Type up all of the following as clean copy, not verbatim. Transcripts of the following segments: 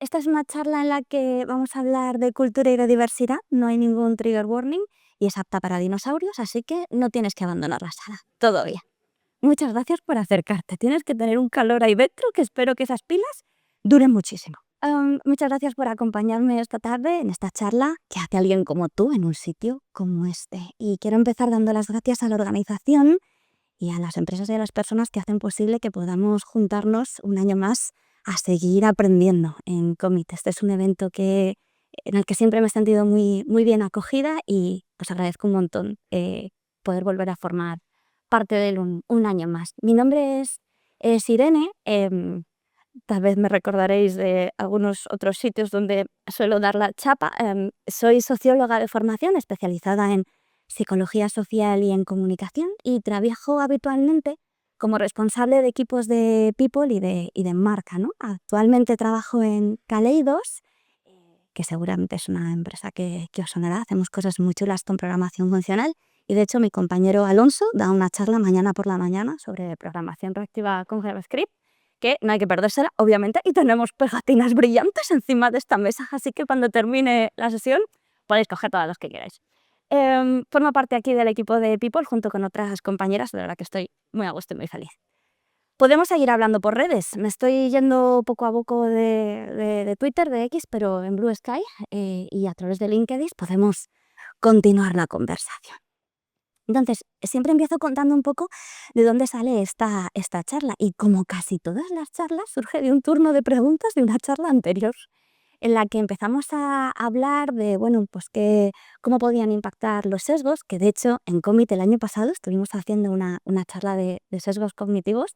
Esta es una charla en la que vamos a hablar de cultura y de diversidad. No hay ningún trigger warning y es apta para dinosaurios, así que no tienes que abandonar la sala. Todo bien. Muchas gracias por acercarte. Tienes que tener un calor ahí dentro que espero que esas pilas duren muchísimo. Muchas gracias por acompañarme esta tarde en esta charla que hace alguien como tú en un sitio como este. Y quiero empezar dando las gracias a la organización y a las empresas y a las personas que hacen posible que podamos juntarnos un año más a seguir aprendiendo en Commit. Este es un evento en el que siempre me he sentido muy bien acogida y os agradezco un montón poder volver a formar parte de él un año más. Mi nombre es Irene. Tal vez me recordaréis de algunos otros sitios donde suelo dar la chapa. Soy socióloga de formación especializada en psicología social y en comunicación y trabajo habitualmente como responsable de equipos de people y de marca, ¿no? Actualmente trabajo en Kaleidos, que seguramente es una empresa que os sonará. Hacemos cosas muy chulas con programación funcional y de hecho mi compañero Alonso da una charla mañana por la mañana sobre programación reactiva con JavaScript, que no hay que perdérsela, obviamente, y tenemos pegatinas brillantes encima de esta mesa, así que cuando termine la sesión podéis coger todas las que queráis. Formo parte aquí del equipo de People junto con otras compañeras, de verdad que estoy muy a gusto y muy feliz. Podemos seguir hablando por redes. Me estoy yendo poco a poco de Twitter, de X, pero en Blue Sky y a través de LinkedIn podemos continuar la conversación. Entonces, siempre empiezo contando un poco de dónde sale esta charla y como casi todas las charlas surge de un turno de preguntas de una charla anterior en la que empezamos a hablar de, bueno, pues cómo podían impactar los sesgos, que de hecho en Commit el año pasado estuvimos haciendo una charla de sesgos cognitivos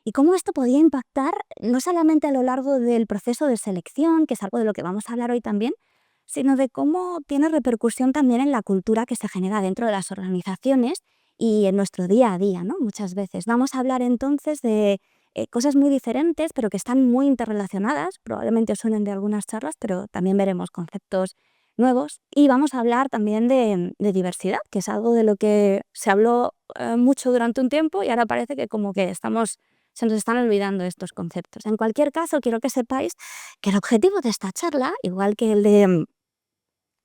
y cómo esto podía impactar no solamente a lo largo del proceso de selección, que es algo de lo que vamos a hablar hoy también, sino de cómo tiene repercusión también en la cultura que se genera dentro de las organizaciones y en nuestro día a día, ¿no? Muchas veces. Vamos a hablar entonces de cosas muy diferentes, pero que están muy interrelacionadas. Probablemente os suenen de algunas charlas, pero también veremos conceptos nuevos. Y vamos a hablar también de diversidad, que es algo de lo que se habló mucho durante un tiempo y ahora parece que como que se nos están olvidando estos conceptos. En cualquier caso, quiero que sepáis que el objetivo de esta charla, igual que el de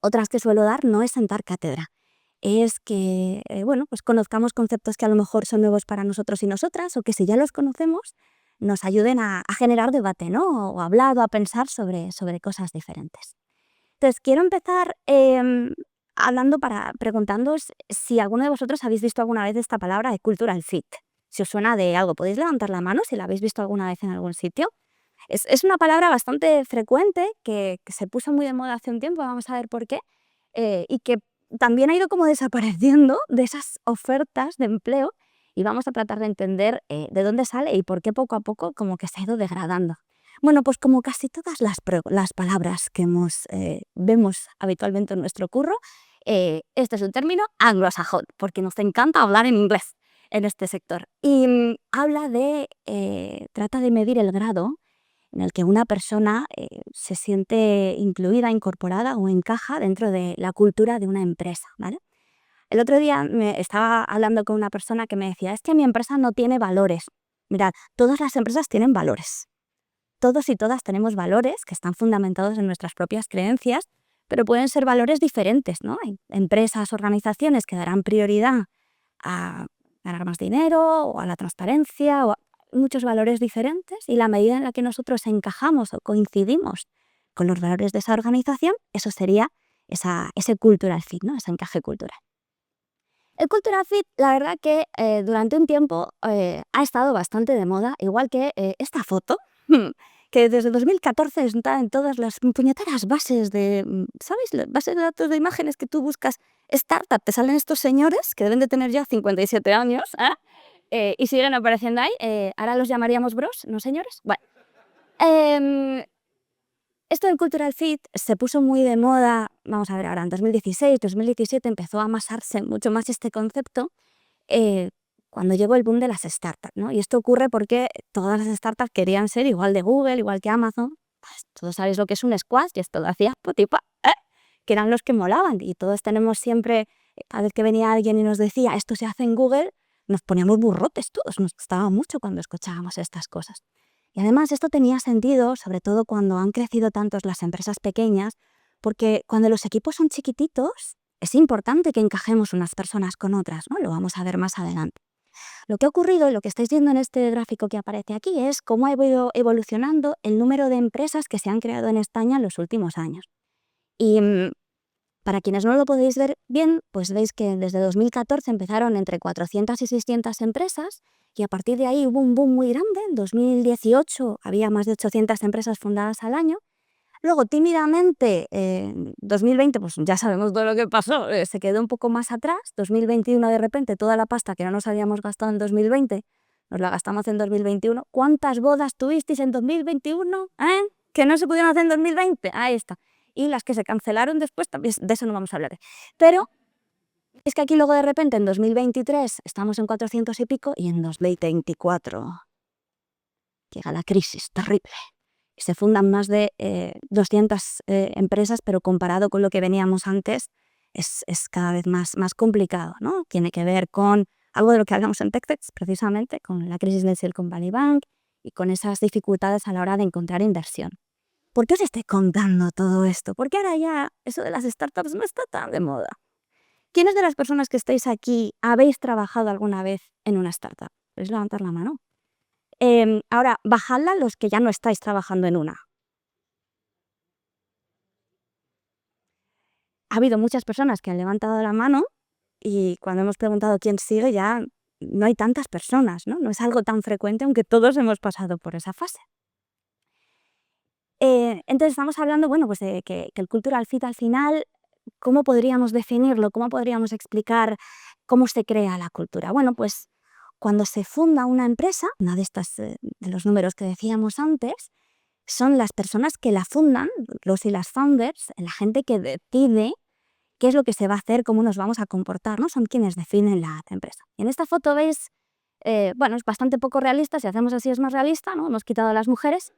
otras que suelo dar, no es sentar cátedra. Es que, bueno, pues conozcamos conceptos que a lo mejor son nuevos para nosotros y nosotras, o que si ya los conocemos, nos ayuden a generar debate, ¿no? O a hablar o a pensar sobre cosas diferentes. Entonces, quiero empezar preguntándoos si alguno de vosotros habéis visto alguna vez esta palabra de cultural fit. Si os suena de algo, podéis levantar la mano si la habéis visto alguna vez en algún sitio. Es una palabra bastante frecuente que se puso muy de moda hace un tiempo, vamos a ver por qué, y que también ha ido como desapareciendo de esas ofertas de empleo y vamos a tratar de entender de dónde sale y por qué poco a poco como que se ha ido degradando. Bueno, pues como casi todas las palabras que vemos habitualmente en nuestro curro, este es un término anglosajón, porque nos encanta hablar en inglés en este sector. Y trata de medir el grado en el que una persona se siente incluida, incorporada o encaja dentro de la cultura de una empresa, ¿vale? El otro día me estaba hablando con una persona que me decía, es que mi empresa no tiene valores. Mirad, todas las empresas tienen valores. Todos y todas tenemos valores que están fundamentados en nuestras propias creencias, pero pueden ser valores diferentes, ¿no? Hay empresas, organizaciones que darán prioridad a ganar más dinero o a la transparencia o a muchos valores diferentes y la medida en la que nosotros encajamos o coincidimos con los valores de esa organización, eso sería ese cultural fit, ¿no? Ese encaje cultural. El cultural fit, la verdad que durante un tiempo ha estado bastante de moda, igual que esta foto, que desde 2014 está en todas las puñeteras bases ¿sabéis? Las bases de datos de imágenes que tú buscas startup, te salen estos señores que deben de tener ya 57 años, y siguen apareciendo ahí. Ahora los llamaríamos bros, ¿no, señores? Bueno, esto del cultural fit se puso muy de moda, vamos a ver ahora, en 2016, 2017 empezó a amasarse mucho más este concepto cuando llegó el boom de las startups, ¿no? Y esto ocurre porque todas las startups querían ser igual de Google, igual que Amazon. Pues, todos sabéis lo que es un squash y esto lo hacía Spotify, que eran los que molaban. Y todos tenemos siempre, cada vez que venía alguien y nos decía esto se hace en Google, nos poníamos burrotes todos, nos gustaba mucho cuando escuchábamos estas cosas. Y además esto tenía sentido, sobre todo cuando han crecido tantos las empresas pequeñas, porque cuando los equipos son chiquititos, es importante que encajemos unas personas con otras, ¿no? Lo vamos a ver más adelante. Lo que ha ocurrido, y lo que estáis viendo en este gráfico que aparece aquí, es cómo ha ido evolucionando el número de empresas que se han creado en España en los últimos años. Y para quienes no lo podéis ver bien, pues veis que desde 2014 empezaron entre 400 y 600 empresas y a partir de ahí hubo un boom muy grande. En 2018 había más de 800 empresas fundadas al año. Luego, tímidamente, en 2020, pues ya sabemos todo lo que pasó, se quedó un poco más atrás. 2021, de repente, toda la pasta que no nos habíamos gastado en 2020, nos la gastamos en 2021. ¿Cuántas bodas tuvisteis en 2021? ¿Que no se pudieron hacer en 2020? Ahí está. Y las que se cancelaron después, también de eso no vamos a hablar. Pero es que aquí luego de repente en 2023 estamos en 400 y pico y en 2024 llega la crisis terrible. Y se fundan más de 200 empresas, pero comparado con lo que veníamos antes es cada vez más complicado, ¿no? Tiene que ver con algo de lo que hablamos en TechTex, precisamente, con la crisis del Silicon Valley Bank y con esas dificultades a la hora de encontrar inversión. ¿Por qué os estoy contando todo esto? Porque ahora ya eso de las startups no está tan de moda. ¿Quiénes de las personas que estáis aquí habéis trabajado alguna vez en una startup? ¿Podéis levantar la mano? Ahora, bajadla los que ya no estáis trabajando en una. Ha habido muchas personas que han levantado la mano y cuando hemos preguntado quién sigue ya no hay tantas personas, ¿no? No es algo tan frecuente, aunque todos hemos pasado por esa fase. Entonces estamos hablando, bueno, pues de que el cultural fit al final, ¿cómo podríamos definirlo? ¿Cómo podríamos explicar cómo se crea la cultura? Bueno, pues cuando se funda una empresa, una de estas de los números que decíamos antes, son las personas que la fundan, los y las founders, la gente que decide qué es lo que se va a hacer, cómo nos vamos a comportar, ¿no? Son quienes definen la empresa. Y en esta foto veis, bueno, es bastante poco realista, si hacemos así es más realista, ¿no? Hemos quitado a las mujeres,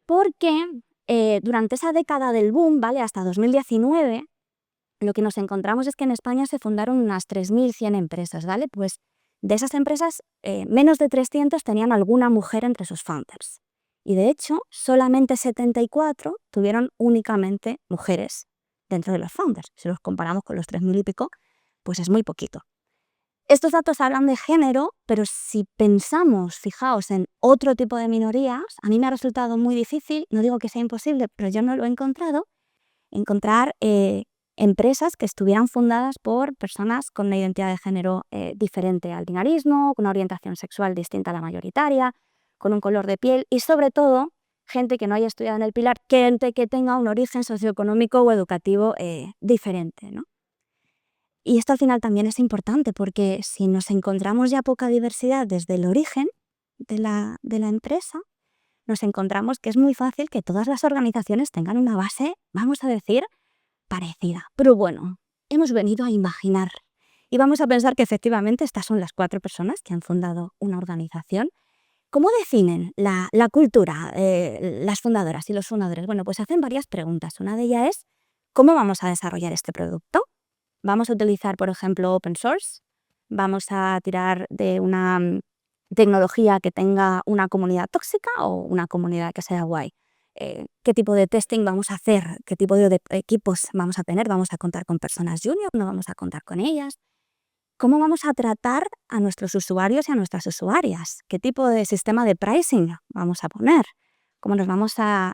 porque durante esa década del boom, ¿vale? Hasta 2019, lo que nos encontramos es que en España se fundaron unas 3.100 empresas, ¿vale? Pues de esas empresas, menos de 300 tenían alguna mujer entre sus founders. Y de hecho, solamente 74 tuvieron únicamente mujeres dentro de los founders. Si los comparamos con los 3.000 y pico, pues es muy poquito. Estos datos hablan de género, pero si pensamos, fijaos, en otro tipo de minorías, a mí me ha resultado muy difícil, no digo que sea imposible, pero yo no lo he encontrado, encontrar empresas que estuvieran fundadas por personas con una identidad de género diferente al binarismo, con una orientación sexual distinta a la mayoritaria, con un color de piel y sobre todo gente que no haya estudiado en el Pilar, gente que tenga un origen socioeconómico o educativo diferente, ¿no? Y esto al final también es importante porque si nos encontramos ya poca diversidad desde el origen de la empresa, nos encontramos que es muy fácil que todas las organizaciones tengan una base, vamos a decir, parecida. Pero bueno, hemos venido a imaginar y vamos a pensar que efectivamente estas son las 4 personas que han fundado una organización. ¿Cómo definen la cultura las fundadoras y los fundadores? Bueno, pues hacen varias preguntas. Una de ellas es, ¿cómo vamos a desarrollar este producto? ¿Vamos a utilizar, por ejemplo, open source? ¿Vamos a tirar de una tecnología que tenga una comunidad tóxica o una comunidad que sea guay? ¿Qué tipo de testing vamos a hacer? ¿Qué tipo de equipos vamos a tener? ¿Vamos a contar con personas junior? ¿No vamos a contar con ellas? ¿Cómo vamos a tratar a nuestros usuarios y a nuestras usuarias? ¿Qué tipo de sistema de pricing vamos a poner? ¿Cómo nos vamos a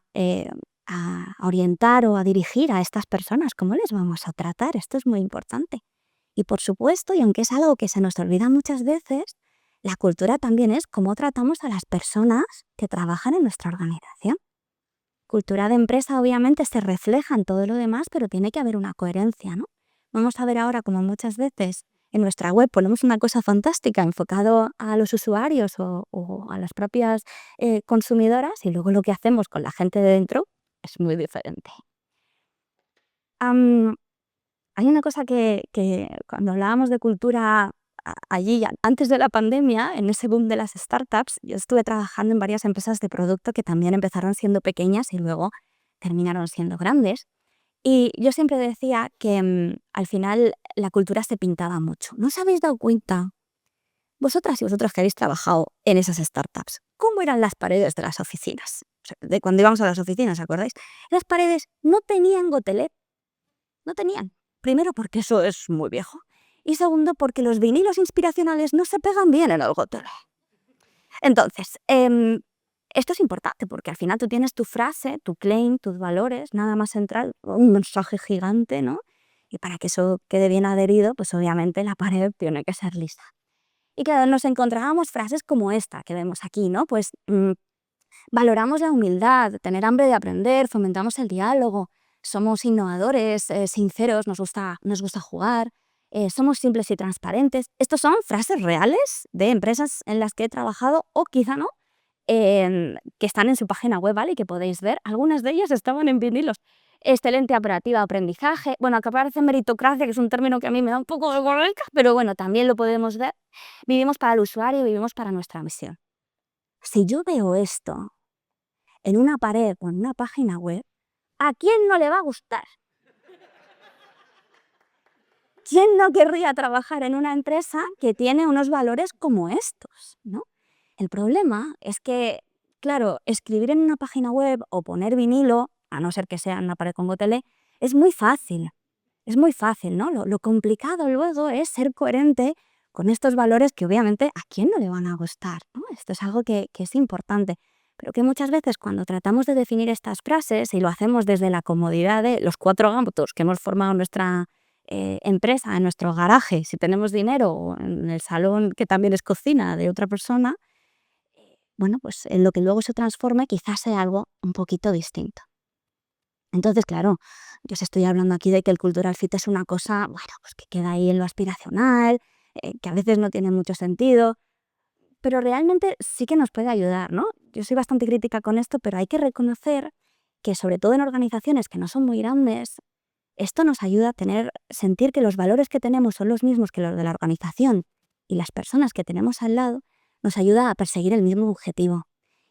orientar o a dirigir a estas personas? ¿Cómo les vamos a tratar? Esto es muy importante. Y por supuesto, y aunque es algo que se nos olvida muchas veces, la cultura también es cómo tratamos a las personas que trabajan en nuestra organización. Cultura de empresa obviamente se refleja en todo lo demás, pero tiene que haber una coherencia, ¿no? Vamos a ver ahora cómo muchas veces en nuestra web ponemos una cosa fantástica enfocado a los usuarios o a las propias consumidoras y luego lo que hacemos con la gente de dentro es muy diferente. Hay una cosa que cuando hablábamos de cultura allí, antes de la pandemia, en ese boom de las startups, yo estuve trabajando en varias empresas de producto que también empezaron siendo pequeñas y luego terminaron siendo grandes. Y yo siempre decía que al final la cultura se pintaba mucho. ¿No os habéis dado cuenta Vosotras y vosotros que habéis trabajado en esas startups, ¿cómo eran las paredes de las oficinas? O sea, de cuando íbamos a las oficinas, ¿acordáis? Las paredes no tenían gotelet, no tenían. Primero porque eso es muy viejo y segundo porque los vinilos inspiracionales no se pegan bien en el gotelet. Entonces, esto es importante porque al final tú tienes tu frase, tu claim, tus valores, nada más central, un mensaje gigante, ¿no? Y para que eso quede bien adherido, pues obviamente la pared tiene que ser lisa. Y claro, nos encontrábamos frases como esta que vemos aquí, ¿no? Pues valoramos la humildad, tener hambre de aprender, fomentamos el diálogo, somos innovadores, sinceros, nos gusta jugar, somos simples y transparentes. Estos son frases reales de empresas en las que he trabajado o quizá no, que están en su página web, ¿vale? Y que podéis ver. Algunas de ellas estaban en vinilos. Excelente operativa, aprendizaje. Bueno, acá aparece meritocracia, que es un término que a mí me da un poco de vergüenza, pero bueno, también lo podemos ver. Vivimos para el usuario, vivimos para nuestra misión. Si yo veo esto en una pared o en una página web, ¿a quién no le va a gustar? ¿Quién no querría trabajar en una empresa que tiene unos valores como estos, ¿no? El problema es que, claro, escribir en una página web o poner vinilo, a no ser que sea en una pared con gotelé, es muy fácil, ¿no? Lo complicado luego es ser coherente con estos valores que obviamente a quién no le van a gustar, ¿no? Esto es algo que es importante, pero que muchas veces cuando tratamos de definir estas frases y lo hacemos desde la comodidad de los 4 gatos que hemos formado nuestra empresa, en nuestro garaje, si tenemos dinero, o en el salón que también es cocina de otra persona, bueno, pues en lo que luego se transforme quizás sea algo un poquito distinto. Entonces, claro, yo os estoy hablando aquí de que el cultural fit es una cosa, bueno, pues que queda ahí en lo aspiracional, que a veces no tiene mucho sentido, pero realmente sí que nos puede ayudar, ¿no? Yo soy bastante crítica con esto, pero hay que reconocer que sobre todo en organizaciones que no son muy grandes, esto nos ayuda a sentir que los valores que tenemos son los mismos que los de la organización y las personas que tenemos al lado, nos ayuda a perseguir el mismo objetivo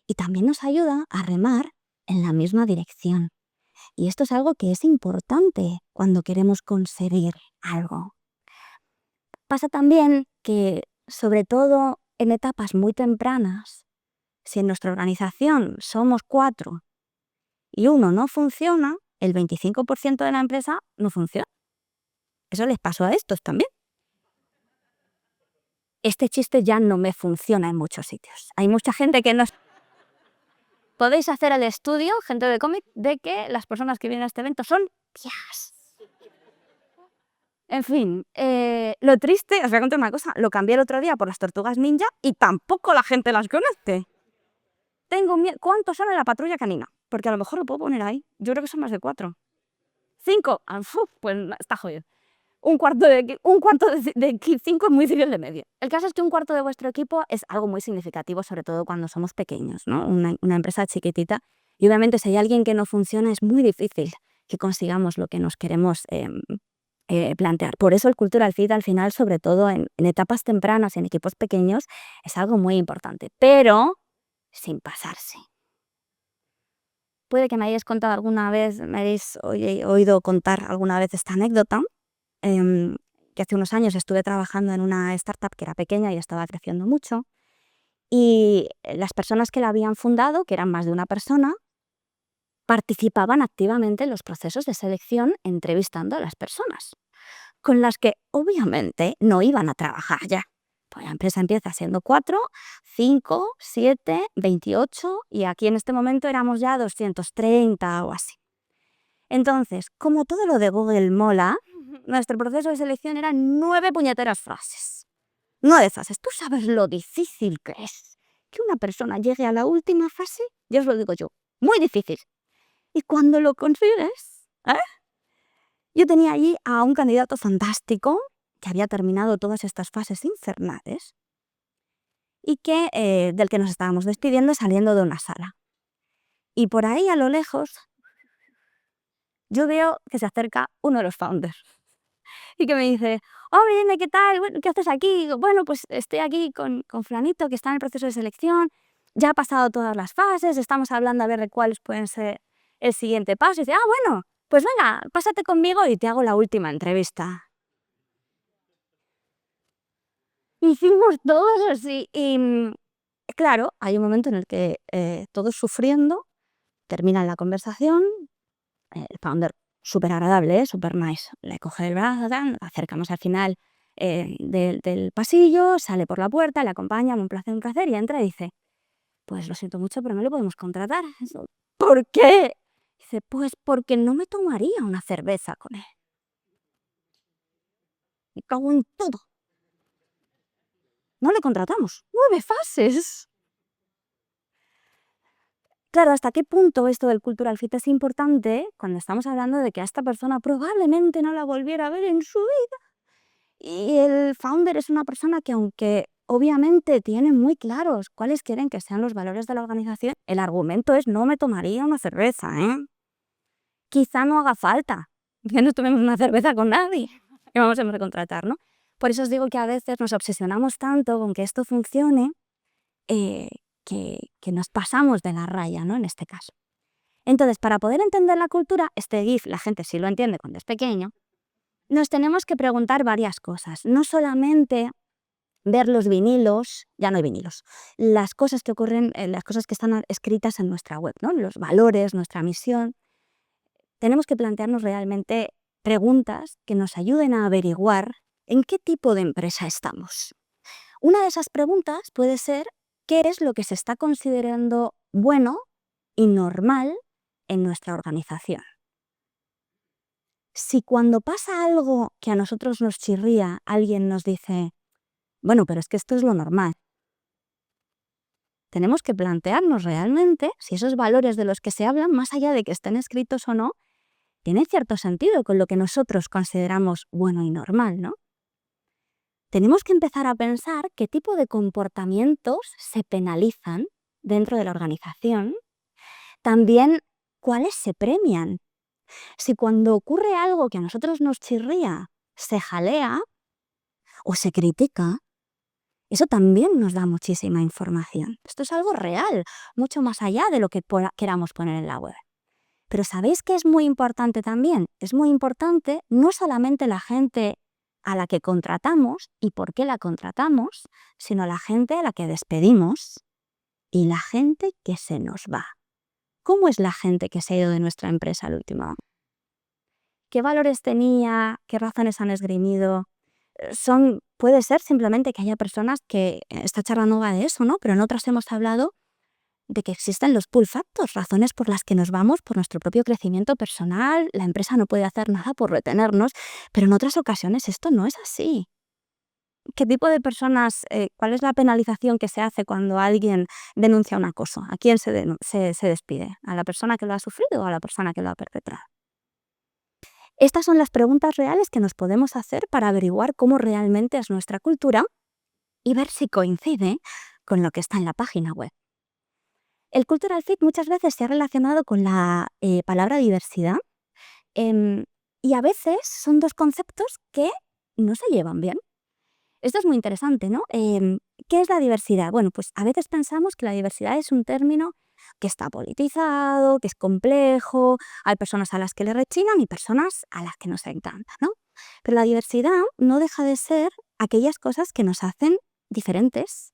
y también nos ayuda a remar en la misma dirección. Y esto es algo que es importante cuando queremos conseguir algo. Pasa también que, sobre todo en etapas muy tempranas, si en nuestra organización somos 4 y uno no funciona, el 25% de la empresa no funciona. Eso les pasó a estos también. Este chiste ya no me funciona en muchos sitios. Hay mucha gente que nos... Podéis hacer el estudio, gente de cómic, de que las personas que vienen a este evento son tías. En fin, lo triste, os voy a contar una cosa, lo cambié el otro día por las tortugas ninja y tampoco la gente las conoce. Tengo miedo. ¿Cuántos son en la patrulla canina? Porque a lo mejor lo puedo poner ahí. Yo creo que son más de 4. 5. Pues está jodido. Un cuarto de 5 es muy difícil de medir. El caso es que un cuarto de vuestro equipo es algo muy significativo, sobre todo cuando somos pequeños, ¿no? Una empresa chiquitita. Y obviamente si hay alguien que no funciona es muy difícil que consigamos lo que nos queremos plantear. Por eso el cultural fit al final, sobre todo en etapas tempranas, en equipos pequeños, es algo muy importante, pero sin pasarse. Puede que me hayáis contado alguna vez, me hayáis oído contar alguna vez esta anécdota, que hace unos años estuve trabajando en una startup que era pequeña y estaba creciendo mucho, y las personas que la habían fundado, que eran más de una persona, participaban activamente en los procesos de selección entrevistando a las personas, con las que obviamente no iban a trabajar ya. Pues la empresa empieza siendo 4, 5, 7, 28 y aquí en este momento éramos ya 230 o así. Entonces, como todo lo de Google mola, nuestro proceso de selección era 9 puñeteras frases. 9 frases. ¿Tú sabes lo difícil que es que una persona llegue a la última fase? Ya os lo digo yo, muy difícil. Y cuando lo consigues, yo tenía allí a un candidato fantástico que había terminado todas estas fases infernales y del que nos estábamos despidiendo saliendo de una sala. Y por ahí a lo lejos yo veo que se acerca uno de los founders y que me dice: «Oh, Irene, ¿qué tal? Bueno, ¿qué haces aquí?» Y digo: «Bueno, pues estoy aquí con Flanito, que está en el proceso de selección, ya ha pasado todas las fases, estamos hablando a ver de cuáles pueden ser el siguiente paso». Y dice: «Ah, bueno, pues venga, pásate conmigo y te hago la última entrevista». hicimos todos así. Y claro, hay un momento en el que todos sufriendo, terminan la conversación, el founder súper agradable, súper nice, le coge el brazo, tal, acercamos al final del pasillo, sale por la puerta, le acompaña, un placer, y entra y dice, pues lo siento mucho, pero no le podemos contratar. ¿Por qué? Dice, pues porque no me tomaría una cerveza con él. Me cago en todo. No le contratamos. 9 fases. Claro, ¿hasta qué punto esto del cultural fit es importante cuando estamos hablando de que a esta persona probablemente no la volviera a ver en su vida? Y el founder es una persona que, aunque obviamente tiene muy claros cuáles quieren que sean los valores de la organización, el argumento es no me tomaría una cerveza, ¿eh? Quizá no haga falta que nos tomemos una cerveza con nadie que vamos a recontratar, ¿no? Por eso os digo que a veces nos obsesionamos tanto con que esto funcione eh, que nos pasamos de la raya, ¿no? En este caso. Entonces, para poder entender la cultura, este GIF, la gente sí lo entiende cuando es pequeño, nos tenemos que preguntar varias cosas. No solamente ver los vinilos, ya no hay vinilos, las cosas que ocurren, las cosas que están escritas en nuestra web, ¿no? Los valores, nuestra misión. Tenemos que plantearnos realmente preguntas que nos ayuden a averiguar en qué tipo de empresa estamos. Una de esas preguntas puede ser qué es lo que se está considerando bueno y normal en nuestra organización. Si cuando pasa algo que a nosotros nos chirría, alguien nos dice, bueno, pero es que esto es lo normal, tenemos que plantearnos realmente si esos valores de los que se hablan, más allá de que estén escritos o no, tienen cierto sentido con lo que nosotros consideramos bueno y normal, ¿no? Tenemos que empezar a pensar qué tipo de comportamientos se penalizan dentro de la organización, también cuáles se premian. Si cuando ocurre algo que a nosotros nos chirría, se jalea o se critica, eso también nos da muchísima información. Esto es algo real, mucho más allá de lo que queramos poner en la web. Pero ¿sabéis qué es muy importante también? Es muy importante no solamente la gente a la que contratamos y por qué la contratamos, sino la gente a la que despedimos y la gente que se nos va. ¿Cómo es la gente que se ha ido de nuestra empresa al último año? ¿Qué valores tenía? ¿Qué razones han esgrimido? Puede ser simplemente que haya personas que, esta charla no va de eso, ¿no? Pero en otras hemos hablado de que existen los pull factors, razones por las que nos vamos por nuestro propio crecimiento personal, la empresa no puede hacer nada por retenernos, pero en otras ocasiones esto no es así. ¿Qué tipo de personas, cuál es la penalización que se hace cuando alguien denuncia un acoso? ¿A quién se despide? ¿A la persona que lo ha sufrido o a la persona que lo ha perpetrado? Estas son las preguntas reales que nos podemos hacer para averiguar cómo realmente es nuestra cultura y ver si coincide con lo que está en la página web. El cultural fit muchas veces se ha relacionado con la palabra diversidad y a veces son dos conceptos que no se llevan bien. Esto es muy interesante, ¿no? ¿Qué es la diversidad? Bueno, pues a veces pensamos que la diversidad es un término que está politizado, que es complejo, hay personas a las que le rechinan y personas a las que nos encanta, ¿no? Pero la diversidad no deja de ser aquellas cosas que nos hacen diferentes,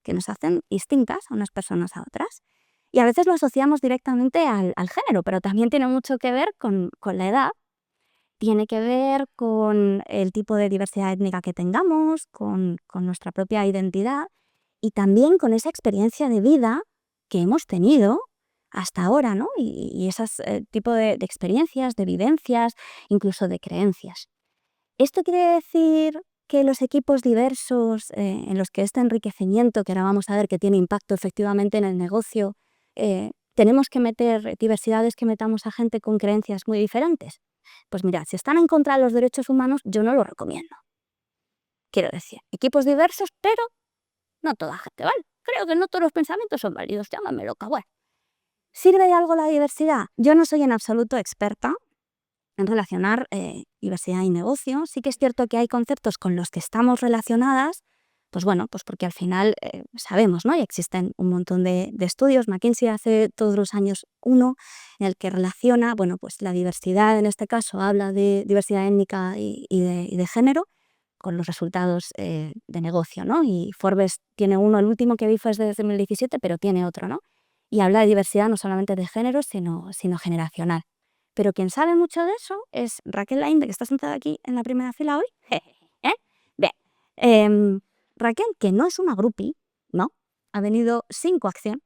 que nos hacen distintas a unas personas a otras. Y a veces lo asociamos directamente al género, pero también tiene mucho que ver con la edad, tiene que ver con el tipo de diversidad étnica que tengamos, con nuestra propia identidad y también con esa experiencia de vida que hemos tenido hasta ahora, ¿no? Y esos tipo de experiencias, de vivencias, incluso de creencias. ¿Esto quiere decir que los equipos diversos en los que este enriquecimiento, que ahora vamos a ver que tiene impacto efectivamente en el negocio, tenemos que meter diversidades, que metamos a gente con creencias muy diferentes? Pues mirad, si están en contra de los derechos humanos, yo no lo recomiendo. Quiero decir, equipos diversos, pero no toda gente, ¿vale? Creo que no todos los pensamientos son válidos, llámame loca, bueno. ¿Sirve de algo la diversidad? Yo no soy en absoluto experta en relacionar diversidad y negocio. Sí que es cierto que hay conceptos con los que estamos relacionadas, pues bueno, pues porque al final sabemos, ¿no? Y existen un montón de estudios. McKinsey hace todos los años uno en el que relaciona, bueno, pues la diversidad, en este caso habla de diversidad étnica y de género, con los resultados de negocio, ¿no? Y Forbes tiene uno, el último que vi fue desde 2017, pero tiene otro, ¿no? Y habla de diversidad no solamente de género, sino generacional. Pero quien sabe mucho de eso es Raquel Lainde, que está sentada aquí en la primera fila hoy. ¿Eh? Bien. Raquel, que no es una groupie, ¿no? Ha venido sin coacción.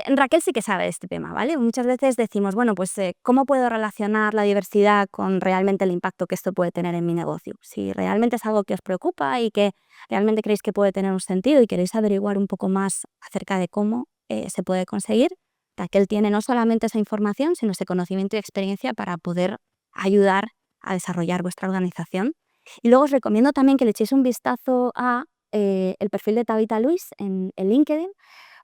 Raquel sí que sabe de este tema, ¿vale? Muchas veces decimos, bueno, pues ¿cómo puedo relacionar la diversidad con realmente el impacto que esto puede tener en mi negocio? Si realmente es algo que os preocupa y que realmente creéis que puede tener un sentido y queréis averiguar un poco más acerca de cómo se puede conseguir, Raquel tiene no solamente esa información, sino ese conocimiento y experiencia para poder ayudar a desarrollar vuestra organización. Y luego os recomiendo también que le echéis un vistazo a el perfil de Tabitha Luis en LinkedIn,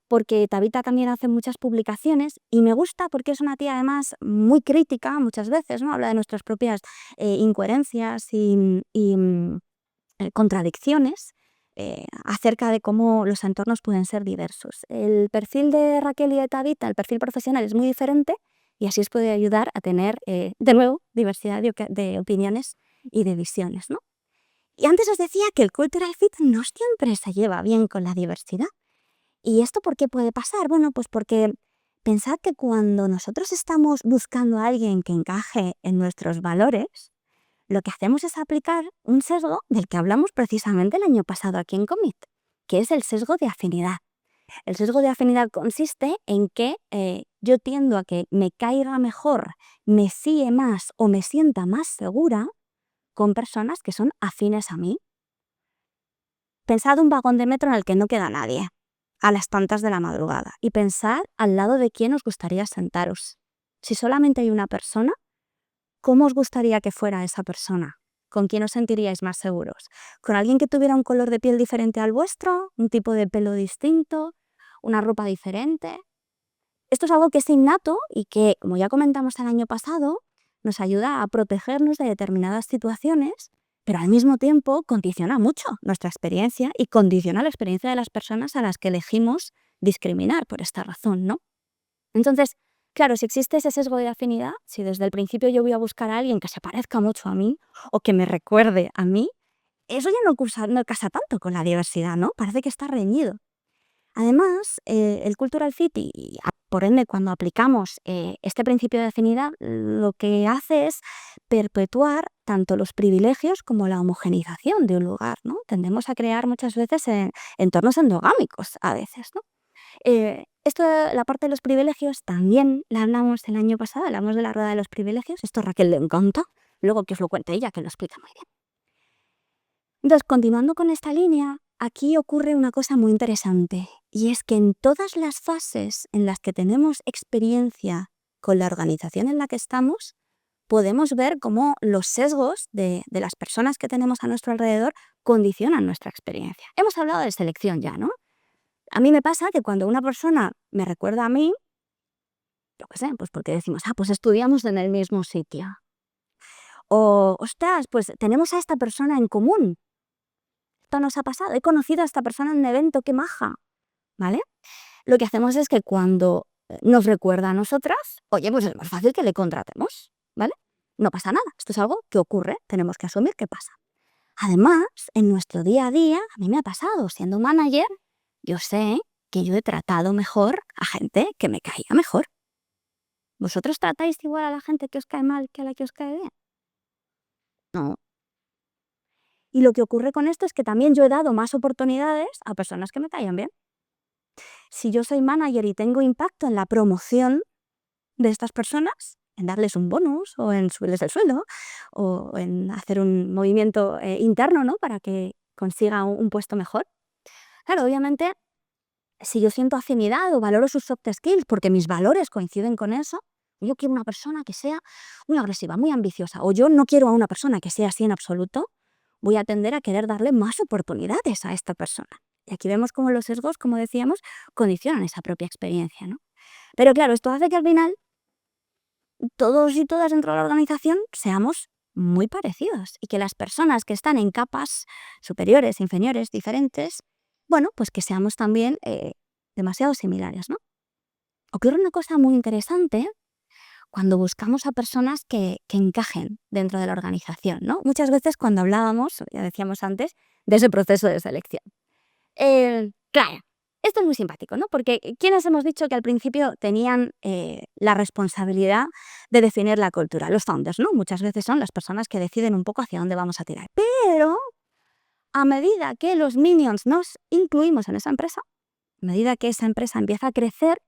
porque Tabitha también hace muchas publicaciones y me gusta porque es una tía además muy crítica muchas veces, ¿no? Habla de nuestras propias incoherencias y contradicciones acerca de cómo los entornos pueden ser diversos. El perfil de Raquel y de Tabitha, el perfil profesional es muy diferente y así os puede ayudar a tener, de nuevo, diversidad de opiniones y de visiones, ¿no? Y antes os decía que el cultural fit no siempre se lleva bien con la diversidad. ¿Y esto por qué puede pasar? Bueno, pues porque pensad que cuando nosotros estamos buscando a alguien que encaje en nuestros valores, lo que hacemos es aplicar un sesgo del que hablamos precisamente el año pasado aquí en Commit, que es el sesgo de afinidad. El sesgo de afinidad consiste en que yo tiendo a que me caiga mejor, me fíe más o me sienta más segura con personas que son afines a mí. Pensad un vagón de metro en el que no queda nadie a las tantas de la madrugada y pensad al lado de quién os gustaría sentaros. Si solamente hay una persona, ¿cómo os gustaría que fuera esa persona? ¿Con quién os sentiríais más seguros? ¿Con alguien que tuviera un color de piel diferente al vuestro? ¿Un tipo de pelo distinto? ¿Una ropa diferente? Esto es algo que es innato y que, como ya comentamos el año pasado, nos ayuda a protegernos de determinadas situaciones, pero al mismo tiempo condiciona mucho nuestra experiencia y condiciona la experiencia de las personas a las que elegimos discriminar por esta razón, ¿no? Entonces, claro, si existe ese sesgo de afinidad, si desde el principio yo voy a buscar a alguien que se parezca mucho a mí o que me recuerde a mí, eso ya no casa tanto con la diversidad, ¿no? Parece que está reñido. Además, el cultural fit y por ende cuando aplicamos este principio de afinidad, lo que hace es perpetuar tanto los privilegios como la homogeneización de un lugar, ¿no? Tendemos a crear muchas veces entornos endogámicos a veces, ¿no? Esto, la parte de los privilegios, también la hablamos el año pasado, hablamos de la rueda de los privilegios, esto a Raquel le encanta, luego que os lo cuente ella, que lo explica muy bien. Entonces, continuando con esta línea, aquí ocurre una cosa muy interesante, y es que en todas las fases en las que tenemos experiencia con la organización en la que estamos, podemos ver cómo los sesgos de las personas que tenemos a nuestro alrededor condicionan nuestra experiencia. Hemos hablado de selección ya, ¿no? A mí me pasa que cuando una persona me recuerda a mí, yo qué sé, pues porque decimos, pues estudiamos en el mismo sitio. O, ostras, pues tenemos a esta persona en común. Esto nos ha pasado, he conocido a esta persona en un evento, qué maja, ¿vale? Lo que hacemos es que cuando nos recuerda a nosotras, oye, pues es más fácil que le contratemos, ¿vale? No pasa nada, esto es algo que ocurre, tenemos que asumir que pasa. Además, en nuestro día a día, a mí me ha pasado, siendo manager, yo sé que yo he tratado mejor a gente que me caía mejor. ¿Vosotros tratáis igual a la gente que os cae mal que a la que os cae bien? No. Y lo que ocurre con esto es que también yo he dado más oportunidades a personas que me caían bien. Si yo soy manager y tengo impacto en la promoción de estas personas, en darles un bonus o en subirles el sueldo o en hacer un movimiento interno, ¿no? Para que consiga un puesto mejor. Claro, obviamente, si yo siento afinidad o valoro sus soft skills porque mis valores coinciden con eso, yo quiero una persona que sea muy agresiva, muy ambiciosa, o yo no quiero a una persona que sea así en absoluto, voy a tender a querer darle más oportunidades a esta persona. Y aquí vemos cómo los sesgos, como decíamos, condicionan esa propia experiencia, ¿no? Pero claro, esto hace que al final todos y todas dentro de la organización seamos muy parecidos y que las personas que están en capas superiores, inferiores, diferentes, bueno, pues que seamos también demasiado similares, ¿no? Ocurre una cosa muy interesante cuando buscamos a personas que encajen dentro de la organización, ¿no? Muchas veces cuando hablábamos, ya decíamos antes, de ese proceso de selección. Claro, esto es muy simpático, ¿no? Porque ¿quiénes hemos dicho que al principio tenían la responsabilidad de definir la cultura? Los founders, ¿no? Muchas veces son las personas que deciden un poco hacia dónde vamos a tirar. Pero a medida que los minions nos incluimos en esa empresa, a medida que esa empresa empieza a crecer,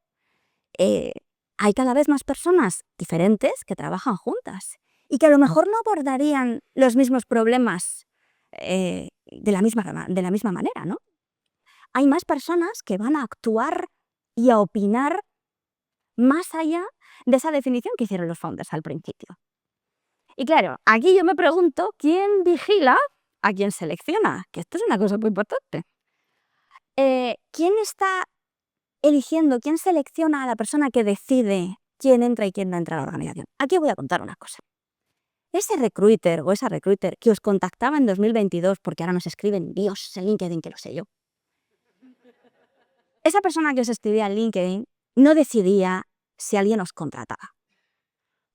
hay cada vez más personas diferentes que trabajan juntas y que a lo mejor no abordarían los mismos problemas de la misma manera, ¿no? Hay más personas que van a actuar y a opinar más allá de esa definición que hicieron los founders al principio. Y claro, aquí yo me pregunto, ¿quién vigila a quién selecciona? Que esto es una cosa muy importante. ¿Quién está eligiendo, quién selecciona a la persona que decide quién entra y quién no entra a la organización? Aquí voy a contar una cosa. Ese recruiter o esa recruiter que os contactaba en 2022, porque ahora nos escriben Dios en LinkedIn, que lo sé yo. Esa persona que os escribía en LinkedIn no decidía si alguien os contrataba.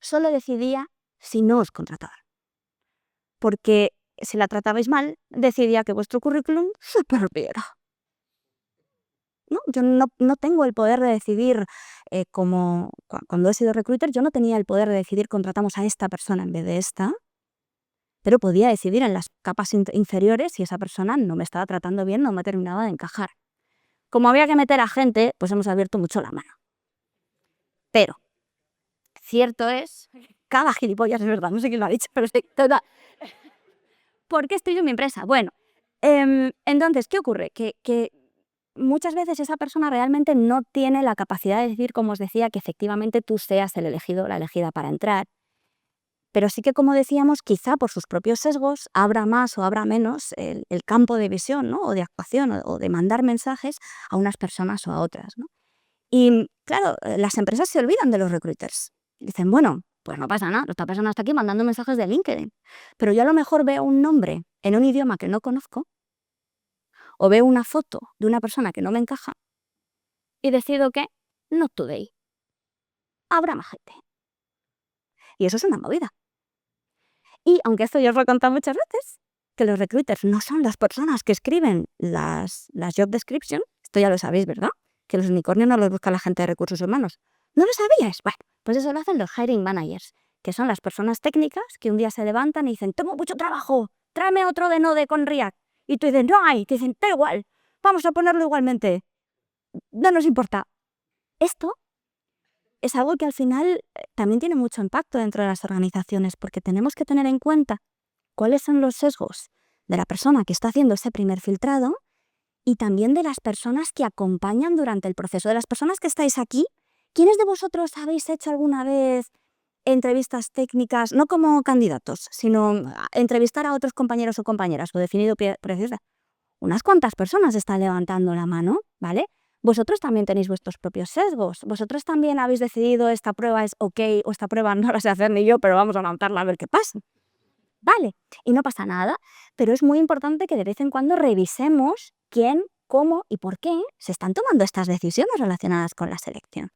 Solo decidía si no os contrataba. Porque si la tratabais mal, decidía que vuestro currículum se perdiera. ¿No? Yo no tengo el poder de decidir, cuando he sido recruiter, yo no tenía el poder de decidir contratamos a esta persona en vez de esta, pero podía decidir en las capas inferiores si esa persona no me estaba tratando bien, no me terminaba de encajar. Como había que meter a gente, pues hemos abierto mucho la mano. Pero, cierto es, cada gilipollas es verdad, no sé quién lo ha dicho, pero estoy toda... ¿Por qué estoy yo en mi empresa? Bueno, entonces, ¿qué ocurre? Que muchas veces esa persona realmente no tiene la capacidad de decir, como os decía, que efectivamente tú seas el elegido o la elegida para entrar. Pero sí que, como decíamos, quizá por sus propios sesgos abra más o abra menos el campo de visión, ¿no? O de actuación o de mandar mensajes a unas personas o a otras, ¿no? Y claro, las empresas se olvidan de los recruiters. Dicen, bueno, pues no pasa nada, esta persona está aquí mandando mensajes de LinkedIn. Pero yo a lo mejor veo un nombre en un idioma que no conozco o veo una foto de una persona que no me encaja y decido que not today. Habrá más gente. Y eso es una movida. Y aunque esto yo os lo he contado muchas veces, que los recruiters no son las personas que escriben las job description, esto ya lo sabéis, ¿verdad? Que los unicornios no los busca la gente de recursos humanos. ¿No lo sabíais? Bueno, pues eso lo hacen los hiring managers, que son las personas técnicas que un día se levantan y dicen, tengo mucho trabajo, tráeme otro de Node con React. Y tú dices, no hay, te dicen, da igual, vamos a ponerlo igualmente, no nos importa. Esto es algo que al final también tiene mucho impacto dentro de las organizaciones, porque tenemos que tener en cuenta cuáles son los sesgos de la persona que está haciendo ese primer filtrado y también de las personas que acompañan durante el proceso. De las personas que estáis aquí, ¿quiénes de vosotros habéis hecho alguna vez entrevistas técnicas, no como candidatos, sino entrevistar a otros compañeros o compañeras o definido precios? Unas cuantas personas están levantando la mano, ¿vale? Vosotros también tenéis vuestros propios sesgos. Vosotros también habéis decidido esta prueba es ok o esta prueba no la sé hacer ni yo, pero vamos a montarla a ver qué pasa. Vale, y no pasa nada, pero es muy importante que de vez en cuando revisemos quién, cómo y por qué se están tomando estas decisiones relacionadas con la selección.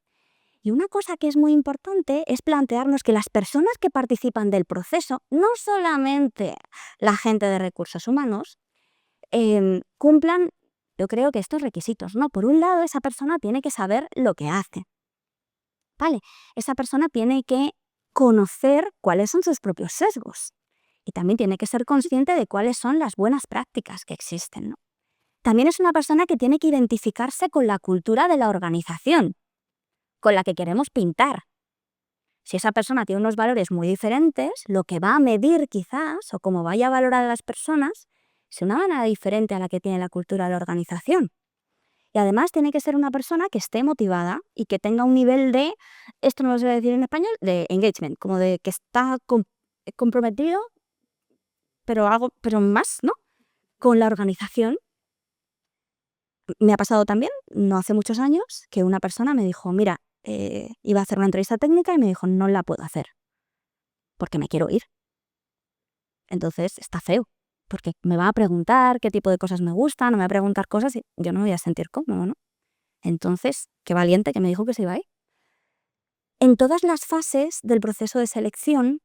Y una cosa que es muy importante es plantearnos que las personas que participan del proceso, no solamente la gente de recursos humanos, cumplan, yo creo que estos requisitos, ¿no? Por un lado, esa persona tiene que saber lo que hace, ¿vale? Esa persona tiene que conocer cuáles son sus propios sesgos y también tiene que ser consciente de cuáles son las buenas prácticas que existen, ¿no? También es una persona que tiene que identificarse con la cultura de la organización, con la que queremos pintar. Si esa persona tiene unos valores muy diferentes, lo que va a medir quizás, o cómo vaya a valorar a las personas, es una manera diferente a la que tiene la cultura de la organización. Y además tiene que ser una persona que esté motivada y que tenga un nivel de, esto no lo sé decir en español, de engagement, como de que está comprometido, pero más, ¿no? Con la organización. Me ha pasado también, no hace muchos años, que una persona me dijo, mira, iba a hacer una entrevista técnica y me dijo, no la puedo hacer, porque me quiero ir. Entonces está feo, porque me va a preguntar qué tipo de cosas me gustan, me va a preguntar cosas y yo no me voy a sentir cómodo, ¿no? Entonces, qué valiente que me dijo que se iba a ir. En todas las fases del proceso de selección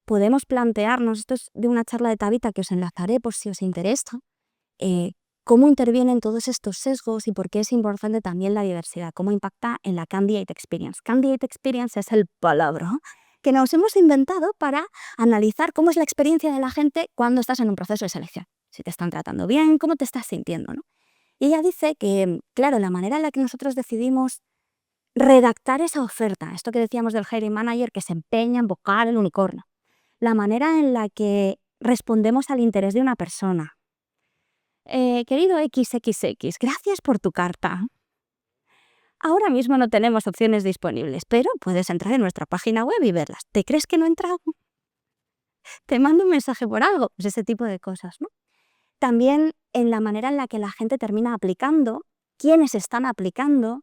podemos plantearnos, esto es de una charla de Tabitha que os enlazaré por si os interesa, cómo intervienen todos estos sesgos y por qué es importante también la diversidad, cómo impacta en la candidate experience. Candidate experience es el palabra que nos hemos inventado para analizar cómo es la experiencia de la gente cuando estás en un proceso de selección. Si te están tratando bien, cómo te estás sintiendo, ¿no? Y ella dice que, claro, la manera en la que nosotros decidimos redactar esa oferta, esto que decíamos del hiring manager que se empeña en buscar el unicornio, la manera en la que respondemos al interés de una persona. Querido XXX, gracias por tu carta. Ahora mismo no tenemos opciones disponibles, pero puedes entrar en nuestra página web y verlas. ¿Te crees que no he entrado? ¿Te mando un mensaje por algo? Pues ese tipo de cosas, ¿no? También en la manera en la que la gente termina aplicando, quiénes están aplicando,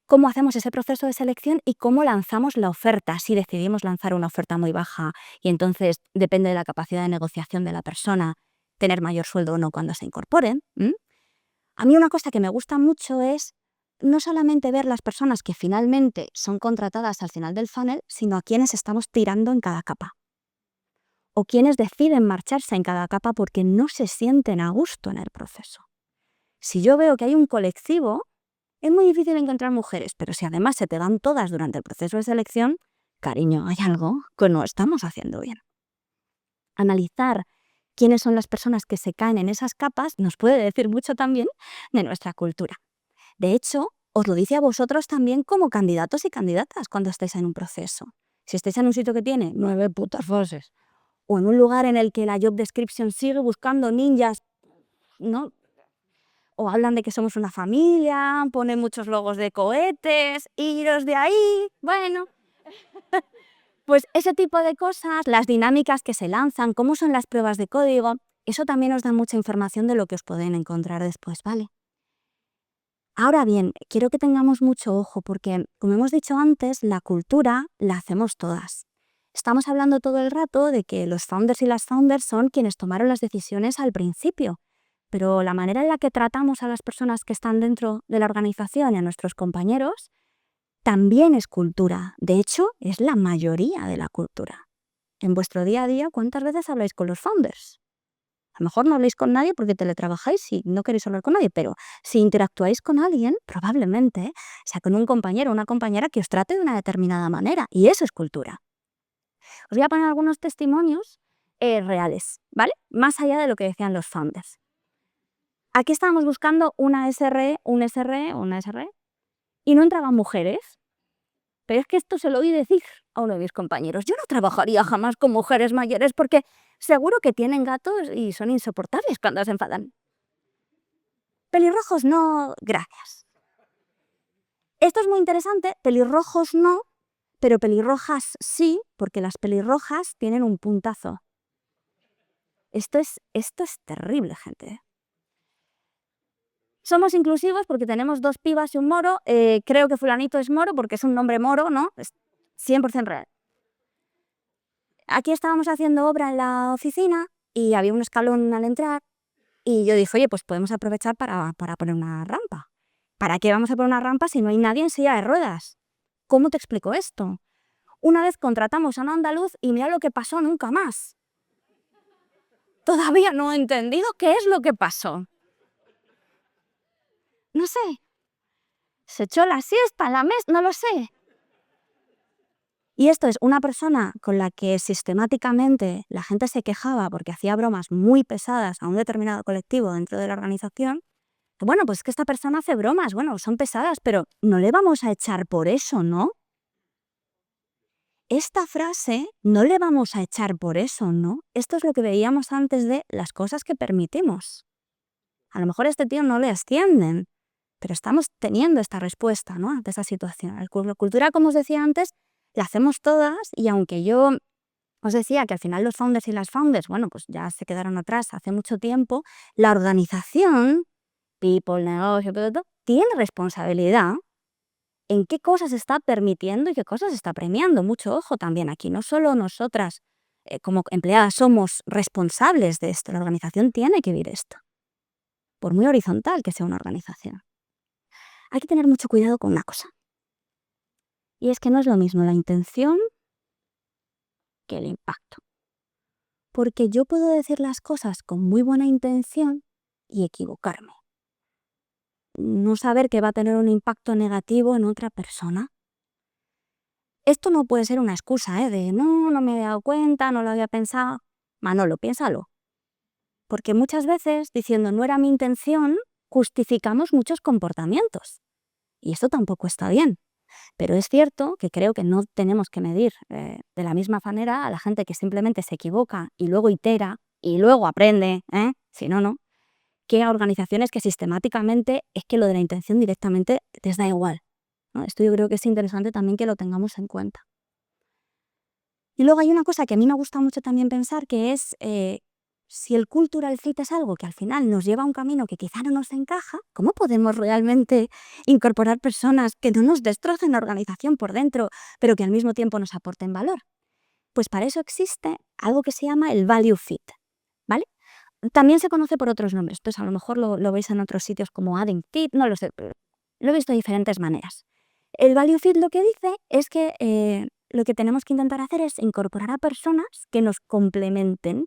cómo hacemos ese proceso de selección y cómo lanzamos la oferta. Si decidimos lanzar una oferta muy baja y entonces depende de la capacidad de negociación de la persona, tener mayor sueldo o no cuando se incorporen. A mí una cosa que me gusta mucho es no solamente ver las personas que finalmente son contratadas al final del funnel, sino a quienes estamos tirando en cada capa. O quienes deciden marcharse en cada capa porque no se sienten a gusto en el proceso. Si yo veo que hay un colectivo, es muy difícil encontrar mujeres, pero si además se te dan todas durante el proceso de selección, cariño, hay algo que no estamos haciendo bien. Analizar quiénes son las personas que se caen en esas capas nos puede decir mucho también de nuestra cultura. De hecho, os lo dice a vosotros también como candidatos y candidatas cuando estáis en un proceso. Si estáis en un sitio que tiene 9 putas fases, o en un lugar en el que la job description sigue buscando ninjas, ¿no? O hablan de que somos una familia, ponen muchos logos de cohetes, iros de ahí, bueno. Pues ese tipo de cosas, las dinámicas que se lanzan, cómo son las pruebas de código, eso también os da mucha información de lo que os pueden encontrar después, ¿vale? Ahora bien, quiero que tengamos mucho ojo porque, como hemos dicho antes, la cultura la hacemos todas. Estamos hablando todo el rato de que los founders y las founders son quienes tomaron las decisiones al principio, pero la manera en la que tratamos a las personas que están dentro de la organización y a nuestros compañeros también es cultura. De hecho, es la mayoría de la cultura. En vuestro día a día, ¿cuántas veces habláis con los founders? A lo mejor no habléis con nadie porque teletrabajáis y no queréis hablar con nadie, pero si interactuáis con alguien, probablemente sea con un compañero o una compañera que os trate de una determinada manera, y eso es cultura. Os voy a poner algunos testimonios reales, ¿vale? Más allá de lo que decían los founders. Aquí estábamos buscando una SRE, una SRE, y no entraban mujeres. Pero es que esto se lo oí decir a uno de mis compañeros. Yo no trabajaría jamás con mujeres mayores porque seguro que tienen gatos y son insoportables cuando se enfadan. Pelirrojos no, gracias. Esto es muy interesante, pelirrojos no, pero pelirrojas sí, porque las pelirrojas tienen un puntazo. Esto es terrible, gente. Somos inclusivos porque tenemos 2 pibas y un moro. Creo que fulanito es moro porque es un nombre moro, ¿no? Es 100% real. Aquí estábamos haciendo obra en la oficina y había un escalón al entrar y yo dije, oye, pues podemos aprovechar para poner una rampa. ¿Para qué vamos a poner una rampa si no hay nadie en silla de ruedas? ¿Cómo te explico esto? Una vez contratamos a un andaluz y mira lo que pasó nunca más. Todavía no he entendido qué es lo que pasó. No sé. Se echó la siesta en la mesa, no lo sé. Y esto es una persona con la que sistemáticamente la gente se quejaba porque hacía bromas muy pesadas a un determinado colectivo dentro de la organización. Bueno, pues es que esta persona hace bromas, bueno, son pesadas, pero no le vamos a echar por eso, ¿no? Esta frase, no le vamos a echar por eso, ¿no? Esto es lo que veíamos antes de las cosas que permitimos. A lo mejor a este tío no le ascienden, pero estamos teniendo esta respuesta, ¿no? Ante esa situación. La cultura, como os decía antes, la hacemos todas y aunque yo os decía que al final los founders y las founders, bueno, pues ya se quedaron atrás hace mucho tiempo, la organización, people, negocio, todo, tiene responsabilidad en qué cosas está permitiendo y qué cosas está premiando. Mucho ojo también aquí, no solo nosotras como empleadas somos responsables de esto, la organización tiene que vivir esto, por muy horizontal que sea una organización. Hay que tener mucho cuidado con una cosa. Y es que no es lo mismo la intención que el impacto. Porque yo puedo decir las cosas con muy buena intención y equivocarme. No saber que va a tener un impacto negativo en otra persona. Esto no puede ser una excusa, de no me he dado cuenta, no lo había pensado. Manolo, piénsalo. Porque muchas veces, diciendo no era mi intención, justificamos muchos comportamientos. Y eso tampoco está bien. Pero es cierto que creo que no tenemos que medir de la misma manera a la gente que simplemente se equivoca y luego itera y luego aprende, si no, no, que a organizaciones que sistemáticamente es que lo de la intención directamente les da igual, ¿no? Esto yo creo que es interesante también que lo tengamos en cuenta. Y luego hay una cosa que a mí me gusta mucho también pensar, que es si el cultural fit es algo que al final nos lleva a un camino que quizá no nos encaja, ¿cómo podemos realmente incorporar personas que no nos destrocen la organización por dentro, pero que al mismo tiempo nos aporten valor? Pues para eso existe algo que se llama el value fit, ¿vale? También se conoce por otros nombres, entonces a lo mejor lo veis en otros sitios como adding fit, no lo sé, lo he visto de diferentes maneras. El value fit lo que dice es que lo que tenemos que intentar hacer es incorporar a personas que nos complementen,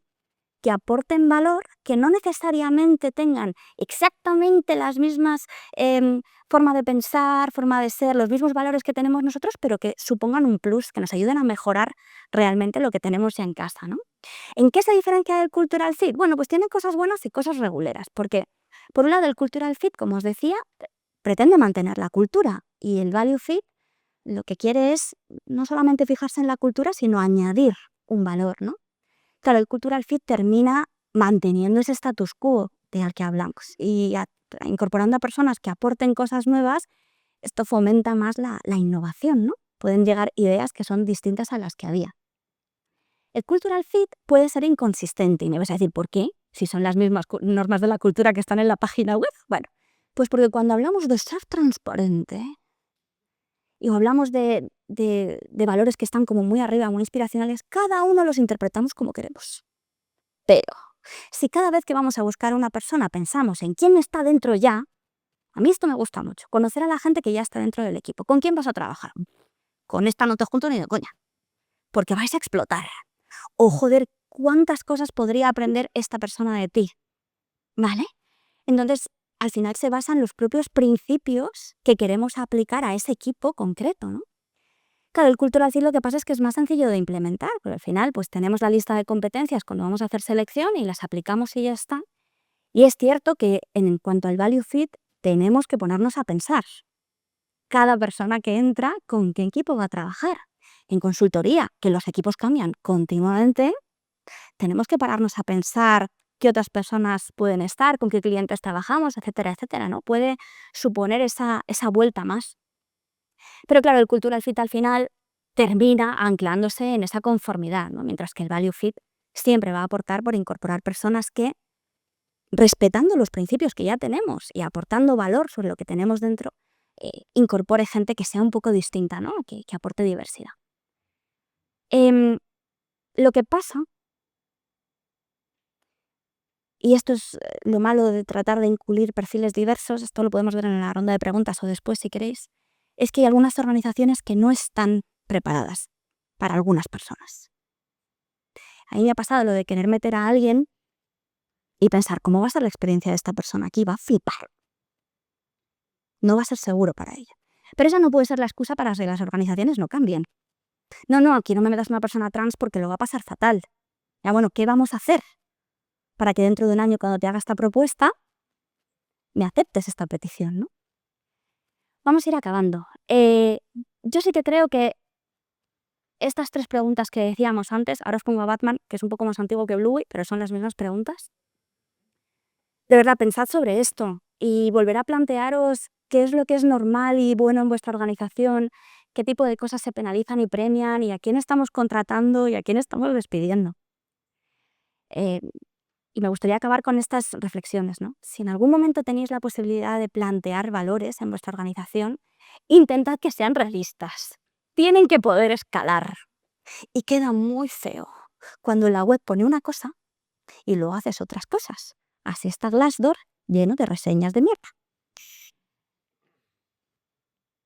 que aporten valor, que no necesariamente tengan exactamente las mismas forma de pensar, forma de ser, los mismos valores que tenemos nosotros, pero que supongan un plus, que nos ayuden a mejorar realmente lo que tenemos ya en casa, ¿no? ¿En qué se diferencia del cultural fit? Bueno, pues tiene cosas buenas y cosas reguleras, porque por un lado el cultural fit, como os decía, pretende mantener la cultura, y el value fit lo que quiere es no solamente fijarse en la cultura, sino añadir un valor, ¿no? Claro, el cultural fit termina manteniendo ese status quo del que hablamos y incorporando a personas que aporten cosas nuevas. Esto fomenta más la innovación, ¿no? Pueden llegar ideas que son distintas a las que había. El cultural fit puede ser inconsistente y me vas a decir, ¿por qué? Si son las mismas normas de la cultura que están en la página web. Bueno, pues porque cuando hablamos de ser transparente y hablamos de valores que están como muy arriba, muy inspiracionales, cada uno los interpretamos como queremos. Pero si cada vez que vamos a buscar a una persona pensamos en quién está dentro ya, a mí esto me gusta mucho, conocer a la gente que ya está dentro del equipo. ¿Con quién vas a trabajar? Con esta no te junto ni de coña, porque vais a explotar. O joder, ¿cuántas cosas podría aprender esta persona de ti? ¿Vale? Entonces, al final se basan los propios principios que queremos aplicar a ese equipo concreto, ¿no? Claro, el cultural fit lo que pasa es que es más sencillo de implementar, pero al final pues tenemos la lista de competencias cuando vamos a hacer selección y las aplicamos y ya está. Y es cierto que en cuanto al value fit tenemos que ponernos a pensar. Cada persona que entra, ¿con qué equipo va a trabajar? En consultoría, que los equipos cambian continuamente, tenemos que pararnos a pensar qué otras personas pueden estar, con qué clientes trabajamos, etcétera, etcétera, ¿no? Puede suponer esa vuelta más. Pero claro, el cultural fit al final termina anclándose en esa conformidad, ¿no? Mientras que el value fit siempre va a aportar por incorporar personas que, respetando los principios que ya tenemos y aportando valor sobre lo que tenemos dentro, incorpore gente que sea un poco distinta, ¿no? Que aporte diversidad. Lo que pasa, y esto es lo malo de tratar de incluir perfiles diversos, esto lo podemos ver en la ronda de preguntas o después si queréis, es que hay algunas organizaciones que no están preparadas para algunas personas. A mí me ha pasado lo de querer meter a alguien y pensar, ¿cómo va a ser la experiencia de esta persona aquí? Va a flipar. No va a ser seguro para ella. Pero esa no puede ser la excusa para que las organizaciones no cambien. No, aquí no me metas una persona trans porque lo va a pasar fatal. Ya bueno, ¿qué vamos a hacer para que dentro de un año, cuando te haga esta propuesta, me aceptes esta petición, ¿no? Vamos a ir acabando. Yo sí que creo que estas 3 preguntas que decíamos antes, ahora os pongo a Batman, que es un poco más antiguo que Bluey, pero son las mismas preguntas. De verdad, pensad sobre esto y volver a plantearos qué es lo que es normal y bueno en vuestra organización, qué tipo de cosas se penalizan y premian y a quién estamos contratando y a quién estamos despidiendo. Y me gustaría acabar con estas reflexiones, ¿no? Si en algún momento tenéis la posibilidad de plantear valores en vuestra organización, intentad que sean realistas. Tienen que poder escalar. Y queda muy feo cuando la web pone una cosa y luego haces otras cosas. Así está Glassdoor lleno de reseñas de mierda.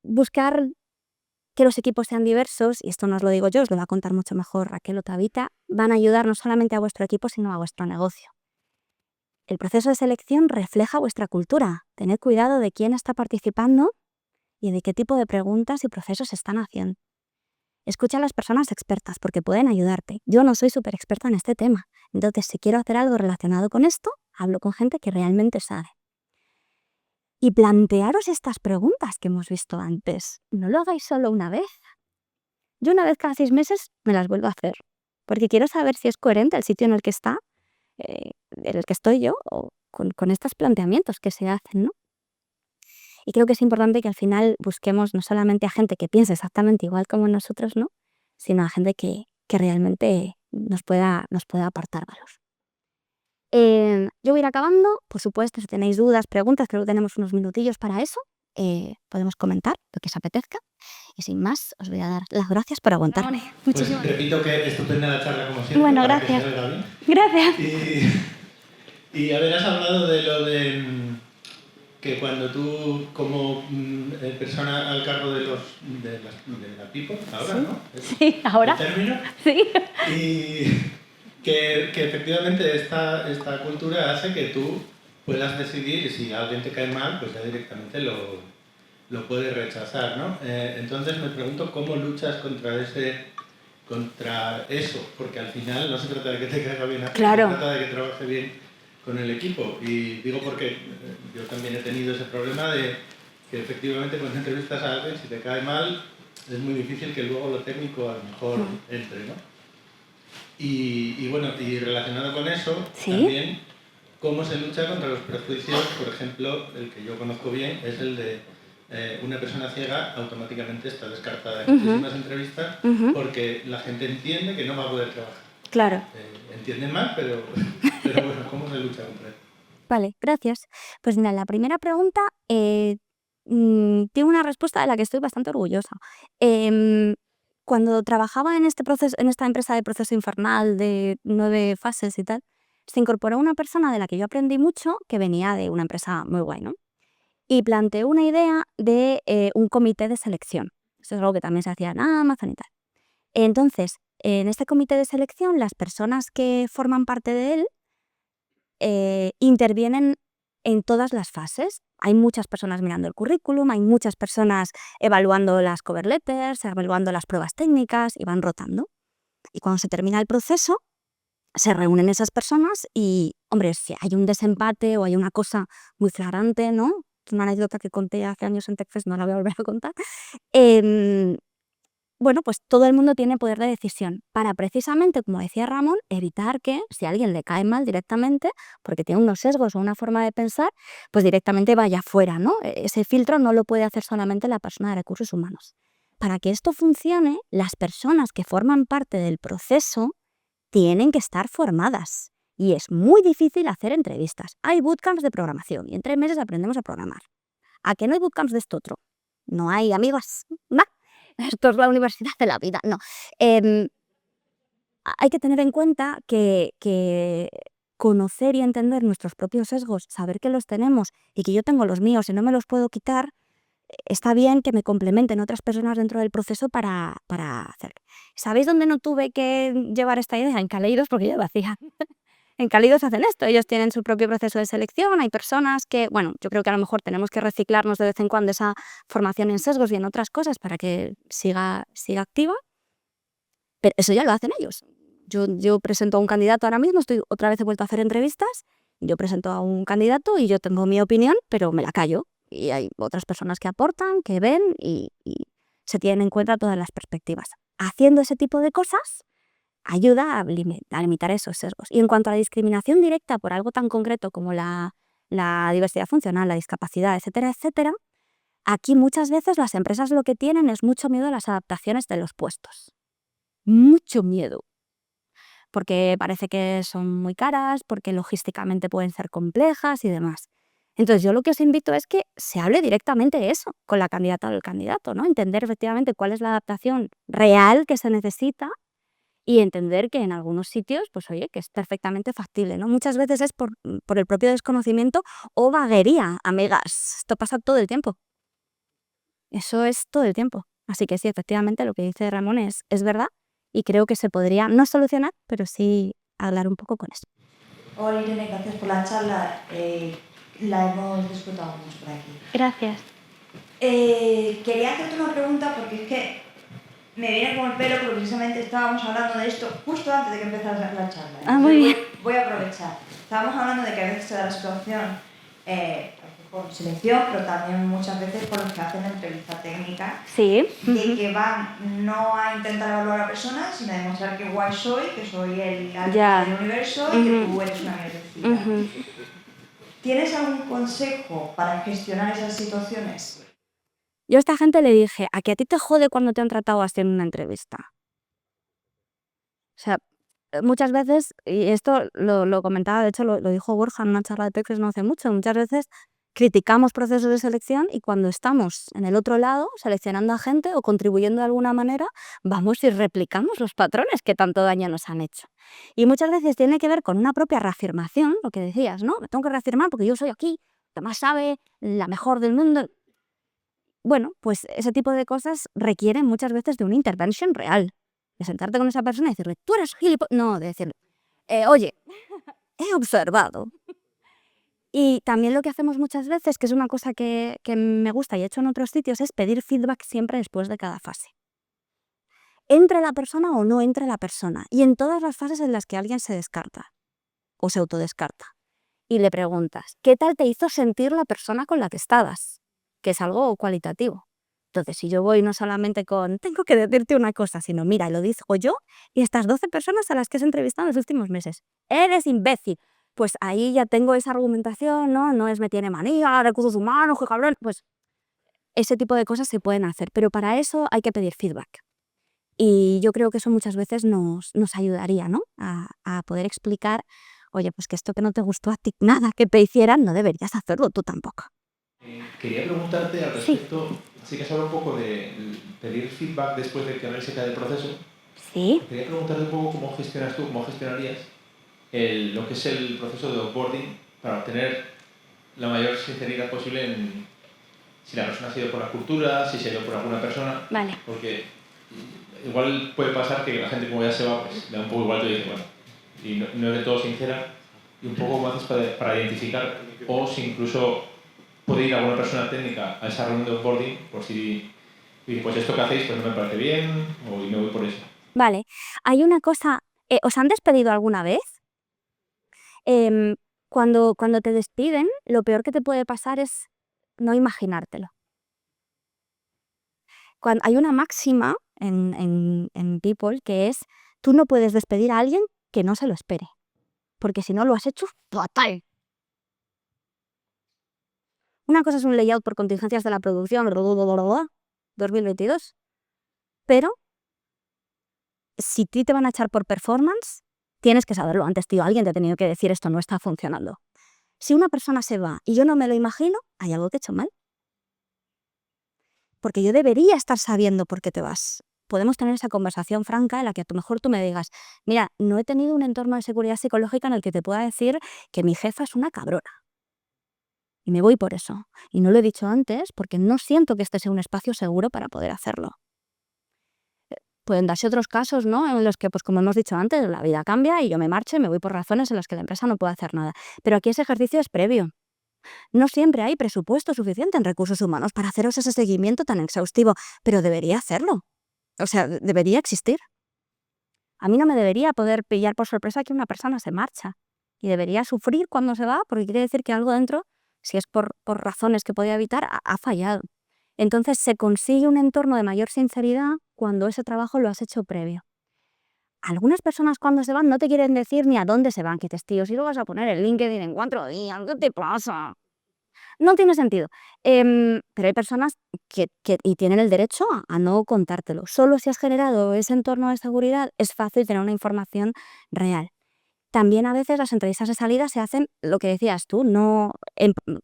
Buscar que los equipos sean diversos, y esto no os lo digo yo, os lo va a contar mucho mejor Raquel o Tabita, van a ayudar no solamente a vuestro equipo, sino a vuestro negocio. El proceso de selección refleja vuestra cultura. Tened cuidado de quién está participando y de qué tipo de preguntas y procesos están haciendo. Escucha a las personas expertas porque pueden ayudarte. Yo no soy súper experta en este tema, entonces si quiero hacer algo relacionado con esto, hablo con gente que realmente sabe. Y plantearos estas preguntas que hemos visto antes. No lo hagáis solo una vez. Yo una vez cada 6 meses me las vuelvo a hacer, porque quiero saber si es coherente el sitio en el que está, en el que estoy yo, o con estos planteamientos que se hacen, ¿no? Y creo que es importante que al final busquemos no solamente a gente que piense exactamente igual como nosotros, ¿no? Sino a gente que realmente nos pueda aportar valor. Yo voy a ir acabando. Por supuesto, si tenéis dudas, preguntas, creo que tenemos unos minutillos para eso. Podemos comentar lo que os apetezca. Y sin más, os voy a dar las gracias por aguantarme. Pues repito que estupenda la charla como siempre. Bueno, para gracias. Que se oiga bien. Gracias. Y a ver, has hablado de lo de que cuando tú, como persona al cargo de la people, ahora, Sí. ¿no? Sí, ahora. ¿El término? Sí. Y que efectivamente esta cultura hace que tú puedas decidir, y si a alguien te cae mal, pues ya directamente lo puedes rechazar, ¿no? Entonces me pregunto cómo luchas contra eso, porque al final no se trata de que te caiga bien a ti, Claro. se trata de que trabaje bien con el equipo. Y digo porque yo también he tenido ese problema de que efectivamente cuando entrevistas a alguien, si te cae mal, es muy difícil que luego lo técnico a lo mejor entre, ¿no? Y bueno, y relacionado con eso, ¿Sí? también cómo se lucha contra los prejuicios. Por ejemplo, el que yo conozco bien es el de una persona ciega automáticamente está descartada en muchísimas entrevistas porque la gente entiende que no va a poder trabajar. Claro. Entienden mal, pero bueno, ¿cómo se lucha contra eso? Vale, gracias. Pues mira, la primera pregunta tiene una respuesta de la que estoy bastante orgullosa. Cuando trabajaba en esta empresa de proceso infernal de 9 fases y tal, se incorporó una persona de la que yo aprendí mucho, que venía de una empresa muy guay, ¿no? Y planteó una idea de un comité de selección. Eso es algo que también se hacía en Amazon y tal. Entonces, en este comité de selección, las personas que forman parte de él intervienen en todas las fases. Hay muchas personas mirando el currículum, hay muchas personas evaluando las cover letters, evaluando las pruebas técnicas y van rotando. Y cuando se termina el proceso, se reúnen esas personas y, hombre, si hay un desempate o hay una cosa muy flagrante, ¿no? Es una anécdota que conté hace años en TechFest, no la voy a volver a contar. Bueno, pues todo el mundo tiene poder de decisión para precisamente, como decía Ramón, evitar que si a alguien le cae mal directamente, porque tiene unos sesgos o una forma de pensar, pues directamente vaya fuera, ¿no? Ese filtro no lo puede hacer solamente la persona de recursos humanos. Para que esto funcione, las personas que forman parte del proceso tienen que estar formadas. Y es muy difícil hacer entrevistas. Hay bootcamps de programación y en 3 meses aprendemos a programar. ¿A que no hay bootcamps de esto otro? No hay, amigas. ¿Va? Esto es la universidad de la vida. No. Hay que tener en cuenta que conocer y entender nuestros propios sesgos, saber que los tenemos y que yo tengo los míos y no me los puedo quitar, está bien que me complementen otras personas dentro del proceso para hacerlo. ¿Sabéis dónde no tuve que llevar esta idea? En Caleidos, porque yo lo hacía. En Caleidos hacen esto, ellos tienen su propio proceso de selección, hay personas que, bueno, yo creo que a lo mejor tenemos que reciclarnos de vez en cuando esa formación en sesgos y en otras cosas para que siga activa, pero eso ya lo hacen ellos. Yo presento a un candidato ahora mismo, otra vez he vuelto a hacer entrevistas, yo presento a un candidato y yo tengo mi opinión, pero me la callo. Y hay otras personas que aportan, que ven y se tienen en cuenta todas las perspectivas. Haciendo ese tipo de cosas ayuda a limitar esos sesgos. Y en cuanto a la discriminación directa por algo tan concreto como la diversidad funcional, la discapacidad, etcétera, etcétera, aquí muchas veces las empresas lo que tienen es mucho miedo a las adaptaciones de los puestos. Mucho miedo. Porque parece que son muy caras, porque logísticamente pueden ser complejas y demás. Entonces yo lo que os invito es que se hable directamente de eso con la candidata o el candidato, ¿no? Entender efectivamente cuál es la adaptación real que se necesita y entender que en algunos sitios, pues oye, que es perfectamente factible, ¿no? Muchas veces es por el propio desconocimiento o vaguería, amigas. Esto pasa todo el tiempo. Eso es todo el tiempo. Así que sí, efectivamente, lo que dice Ramón es verdad y creo que se podría no solucionar, pero sí hablar un poco con eso. Hola Irene, gracias por la charla. La hemos disfrutado mucho por aquí. Gracias. Quería hacerte una pregunta porque es que me viene como el pelo porque precisamente estábamos hablando de esto justo antes de que empezara la charla. Muy bien. Voy a aprovechar. Estábamos hablando de que a veces se da la situación por selección, pero también muchas veces por los que hacen la entrevista técnica, Sí. de que van no a intentar evaluar a la persona, sino a demostrar que guay soy, que soy el alma del universo y que tú eres una mierdecilla. ¿Tienes algún consejo para gestionar esas situaciones? Yo a esta gente le dije, ¿a que a ti te jode cuando te han tratado así en una entrevista? O sea, muchas veces, y esto lo comentaba, de hecho lo dijo Borja en una charla de Texas no hace mucho, muchas veces criticamos procesos de selección y cuando estamos en el otro lado, seleccionando a gente o contribuyendo de alguna manera, vamos y replicamos los patrones que tanto daño nos han hecho. Y muchas veces tiene que ver con una propia reafirmación, lo que decías, ¿no? Me tengo que reafirmar porque yo soy aquí, la más sabe, la mejor del mundo. Bueno, pues ese tipo de cosas requieren muchas veces de una intervención real. De sentarte con esa persona y decirle, tú eres gilipollas. No, de decirle, oye, he observado. Y también lo que hacemos muchas veces, que es una cosa que me gusta y he hecho en otros sitios, es pedir feedback siempre después de cada fase. Entre la persona o no entre la persona. Y en todas las fases en las que alguien se descarta o se autodescarta. Y le preguntas, ¿qué tal te hizo sentir la persona con la que estabas? Que es algo cualitativo. Entonces, si yo voy no solamente con, tengo que decirte una cosa, sino, mira, lo digo yo y estas 12 personas a las que has entrevistado en los últimos meses. Eres imbécil. Pues ahí ya tengo esa argumentación, ¿no? No es me tiene manía, recursos humanos, qué cabrón. Pues ese tipo de cosas se pueden hacer, pero para eso hay que pedir feedback. Y yo creo que eso muchas veces nos ayudaría, ¿no? A poder explicar, oye, pues que esto que no te gustó a ti nada que te hicieran, no deberías hacerlo tú tampoco. Quería preguntarte al respecto, sí que has hablado un poco de pedir feedback después de que no se cae el proceso. Sí. Quería preguntarte un poco cómo gestionas tú, cómo gestionarías lo que es el proceso de onboarding para obtener la mayor sinceridad posible en si la persona ha sido por la cultura, si se ha ido por alguna persona. Vale. Porque igual puede pasar que la gente como ya se va, pues le da un poco igual, te dice, bueno, y no eres todo sincera, y un poco más para identificar, o si incluso puede ir alguna persona técnica a esa reunión de onboarding, por si dice, pues esto que hacéis pues no me parece bien, o me voy por eso. Vale, hay una cosa, ¿os han despedido alguna vez? Cuando te despiden, lo peor que te puede pasar es no imaginártelo. Hay una máxima en People que es, tú no puedes despedir a alguien que no se lo espere, porque si no lo has hecho fatal. Una cosa es un layout por contingencias de la producción, 2022, pero si te van a echar por performance, tienes que saberlo antes, tío. Alguien te ha tenido que decir esto no está funcionando. Si una persona se va y yo no me lo imagino, hay algo que he hecho mal. Porque yo debería estar sabiendo por qué te vas. Podemos tener esa conversación franca en la que a lo mejor tú me digas, mira, no he tenido un entorno de seguridad psicológica en el que te pueda decir que mi jefa es una cabrona. Y me voy por eso. Y no lo he dicho antes porque no siento que este sea un espacio seguro para poder hacerlo. Pueden darse otros casos, ¿no? En los que, pues como hemos dicho antes, la vida cambia y yo me marcho y me voy por razones en las que la empresa no puede hacer nada. Pero aquí ese ejercicio es previo. No siempre hay presupuesto suficiente en recursos humanos para haceros ese seguimiento tan exhaustivo, pero debería hacerlo. O sea, debería existir. A mí no me debería poder pillar por sorpresa que una persona se marcha. Y debería sufrir cuando se va, porque quiere decir que algo dentro, si es por razones que podía evitar, ha fallado. Entonces se consigue un entorno de mayor sinceridad cuando ese trabajo lo has hecho previo. Algunas personas cuando se van no te quieren decir ni a dónde se van, que tío, si lo vas a poner en LinkedIn en 4 días, ¿qué te pasa? No tiene sentido. Pero hay personas que y tienen el derecho a no contártelo. Solo si has generado ese entorno de seguridad es fácil tener una información real. También a veces las entrevistas de salida se hacen, lo que decías tú, no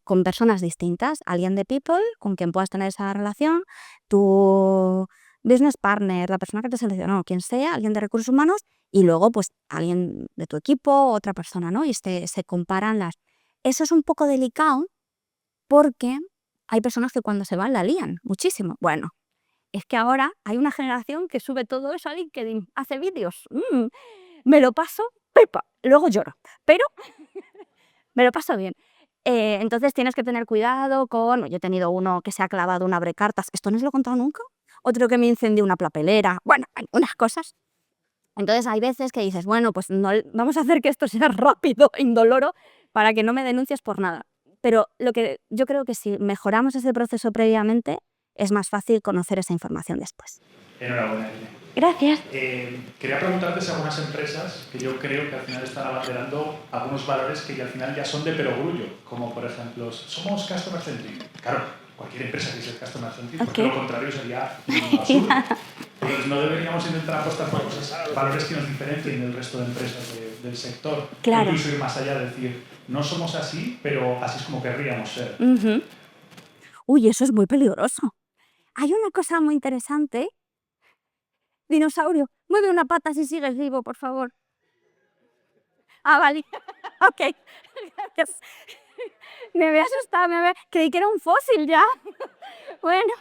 con personas distintas. Alguien de People con quien puedas tener esa relación, tu business partner, la persona que te seleccionó, quien sea, alguien de recursos humanos, y luego pues alguien de tu equipo, otra persona, ¿no? Y se comparan las... Eso es un poco delicado porque hay personas que cuando se van la lían muchísimo. Bueno, Es que ahora hay una generación que sube todo eso a LinkedIn, hace vídeos. Me lo paso pepa, luego lloro, pero me lo paso bien. Entonces tienes que tener cuidado con... Yo he tenido uno que se ha clavado un abrecartas, esto no os lo he contado nunca, otro que me incendió una papelera, bueno, hay unas cosas. Entonces hay veces que dices, bueno, pues no, vamos a hacer que esto sea rápido, indoloro, para que no me denuncies por nada. Pero yo creo que si mejoramos ese proceso previamente, es más fácil conocer esa información después. Enhorabuena, Irene. Gracias. Quería preguntarte si algunas empresas que yo creo que al final están abanderando algunos valores que ya al final ya son de perogrullo, como por ejemplo, somos customer centric. Claro, cualquier empresa que sea customer centric, porque lo contrario sería absurdo. Entonces no deberíamos intentar apostar por cosas, valores que nos diferencien del resto de empresas del sector. Claro. Incluso ir más allá de decir, no somos así, pero así es como querríamos ser. Uy, eso es muy peligroso. Hay una cosa muy interesante. Dinosaurio, mueve una pata si sigues vivo, por favor. Ah, vale. Ok. Gracias. Me había asustado, creí que era un fósil ya. Bueno.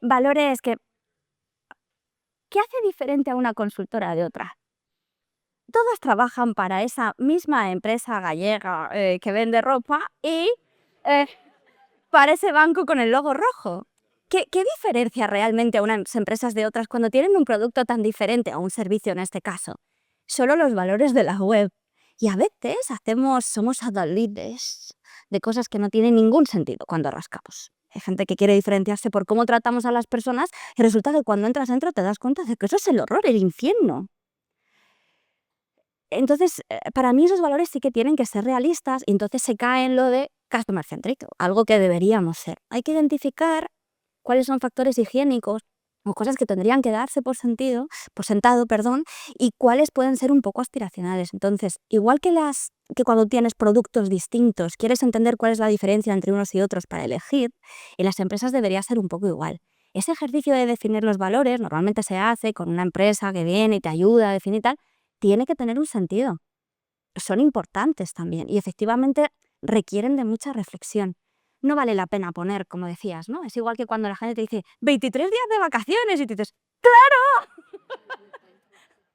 Valores que... ¿Qué hace diferente a una consultora de otra? Todos trabajan para esa misma empresa gallega que vende ropa y para ese banco con el logo rojo. ¿Qué diferencia realmente a unas empresas de otras cuando tienen un producto tan diferente, o un servicio en este caso? Solo los valores de la web. Y a veces somos adalides de cosas que no tienen ningún sentido cuando rascamos. Hay gente que quiere diferenciarse por cómo tratamos a las personas y resulta que cuando entras dentro te das cuenta de que eso es el horror, el infierno. Entonces, para mí esos valores sí que tienen que ser realistas y entonces se cae en lo de customer centric, algo que deberíamos ser. Hay que identificar cuáles son factores higiénicos o cosas que tendrían que darse por sentado, y cuáles pueden ser un poco aspiracionales. Entonces, igual que cuando tienes productos distintos, quieres entender cuál es la diferencia entre unos y otros para elegir, en las empresas debería ser un poco igual. Ese ejercicio de definir los valores normalmente se hace con una empresa que viene y te ayuda a definir y tal, tiene que tener un sentido. Son importantes también y efectivamente requieren de mucha reflexión. No vale la pena poner, como decías, ¿no? Es igual que cuando la gente te dice 23 días de vacaciones y tú dices, ¡claro!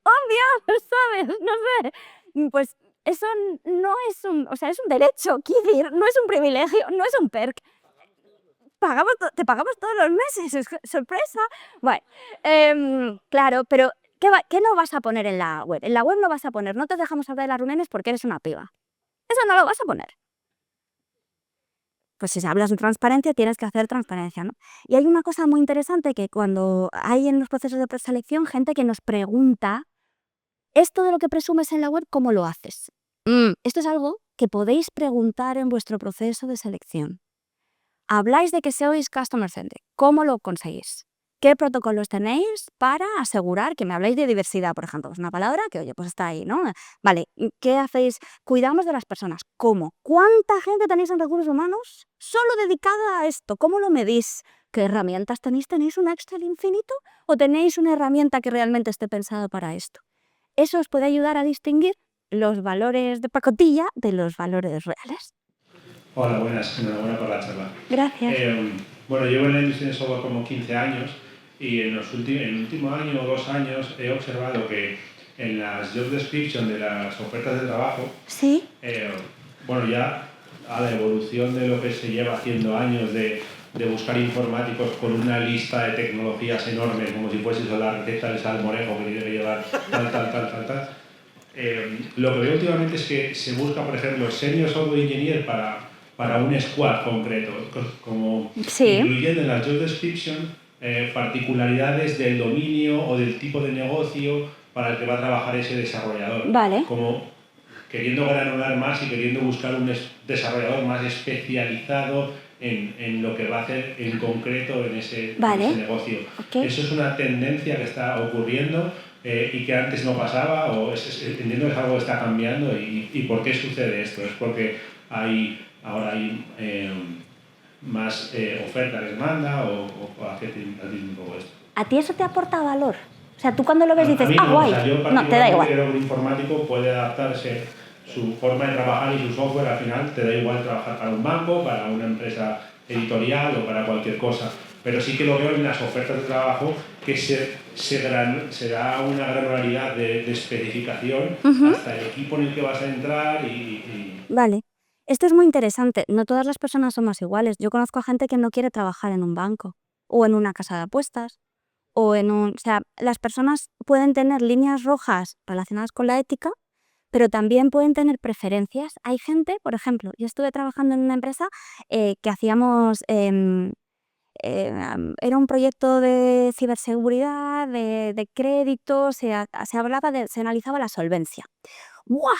¡Obvio! ¿Sabes? No sé. Pues eso no es es un derecho, quiero decir, no es un privilegio, no es un perk. Te pagamos todos los meses, es sorpresa. Bueno, claro, pero ¿qué no vas a poner en la web? En la web no vas a poner, no te dejamos hablar de las reuniones porque eres una piba. Eso no lo vas a poner. Pues si hablas de transparencia, tienes que hacer transparencia, ¿no? Y hay una cosa muy interesante que cuando hay en los procesos de preselección gente que nos pregunta, ¿esto de lo que presumes en la web, cómo lo haces? Esto es algo que podéis preguntar en vuestro proceso de selección. Habláis de que sois customer centric. ¿Cómo lo conseguís? ¿Qué protocolos tenéis para asegurar que me habláis de diversidad, por ejemplo? Es una palabra que, oye, pues está ahí, ¿no? Vale, ¿qué hacéis? Cuidamos de las personas. ¿Cómo? ¿Cuánta gente tenéis en recursos humanos solo dedicada a esto? ¿Cómo lo medís? ¿Qué herramientas tenéis? ¿Tenéis un Excel infinito o tenéis una herramienta que realmente esté pensada para esto? Eso os puede ayudar a distinguir los valores de pacotilla de los valores reales. Hola, buenas. Enhorabuena por la charla. Gracias. Bueno, llevo en la industria de software como 15 años y en el último año o 2 años he observado que en las job description de las ofertas de trabajo, ¿Sí? Bueno, ya a la evolución de lo que se lleva haciendo años de buscar informáticos con una lista de tecnologías enormes, como si fuese la receta del salmorejo que tiene que llevar tal. Lo que veo últimamente es que se busca, por ejemplo, senior software engineer para un squad concreto, como incluyendo en la job description particularidades del dominio o del tipo de negocio para el que va a trabajar ese desarrollador. Vale. Como queriendo granular más y queriendo buscar un desarrollador más especializado en lo que va a hacer en concreto en ese negocio. Okay. Eso es una tendencia que está ocurriendo y que antes no pasaba, entiendo que es algo que está cambiando. ¿Y por qué sucede esto? ¿Es porque ahora hay más oferta que demanda o a qué te un poco esto? ¿A ti eso te aporta valor? O sea, tú cuando lo ves dices, a mí no, guay. O sea, yo no, te da igual. Creo que un informático puede adaptarse su forma de trabajar y su software al final te da igual trabajar para un banco, para una empresa editorial o para cualquier cosa. Pero sí que lo veo en las ofertas de trabajo que se da una granularidad de especificación hasta el equipo en el que vas a entrar Vale. Esto es muy interesante. No todas las personas somos iguales. Yo conozco a gente que no quiere trabajar en un banco o en una casa de apuestas o en un... O sea, las personas pueden tener líneas rojas relacionadas con la ética, pero también pueden tener preferencias. Hay gente, por ejemplo, yo estuve trabajando en una empresa que hacíamos... era un proyecto de ciberseguridad, de crédito, se analizaba la solvencia. ¡Guau!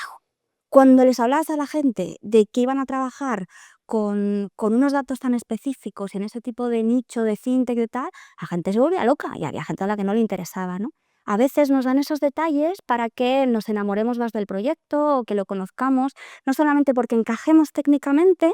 Cuando les hablabas a la gente de que iban a trabajar con unos datos tan específicos en ese tipo de nicho de fintech y tal, la gente se volvía loca y había gente a la que no le interesaba, ¿no? A veces nos dan esos detalles para que nos enamoremos más del proyecto o que lo conozcamos, no solamente porque encajemos técnicamente,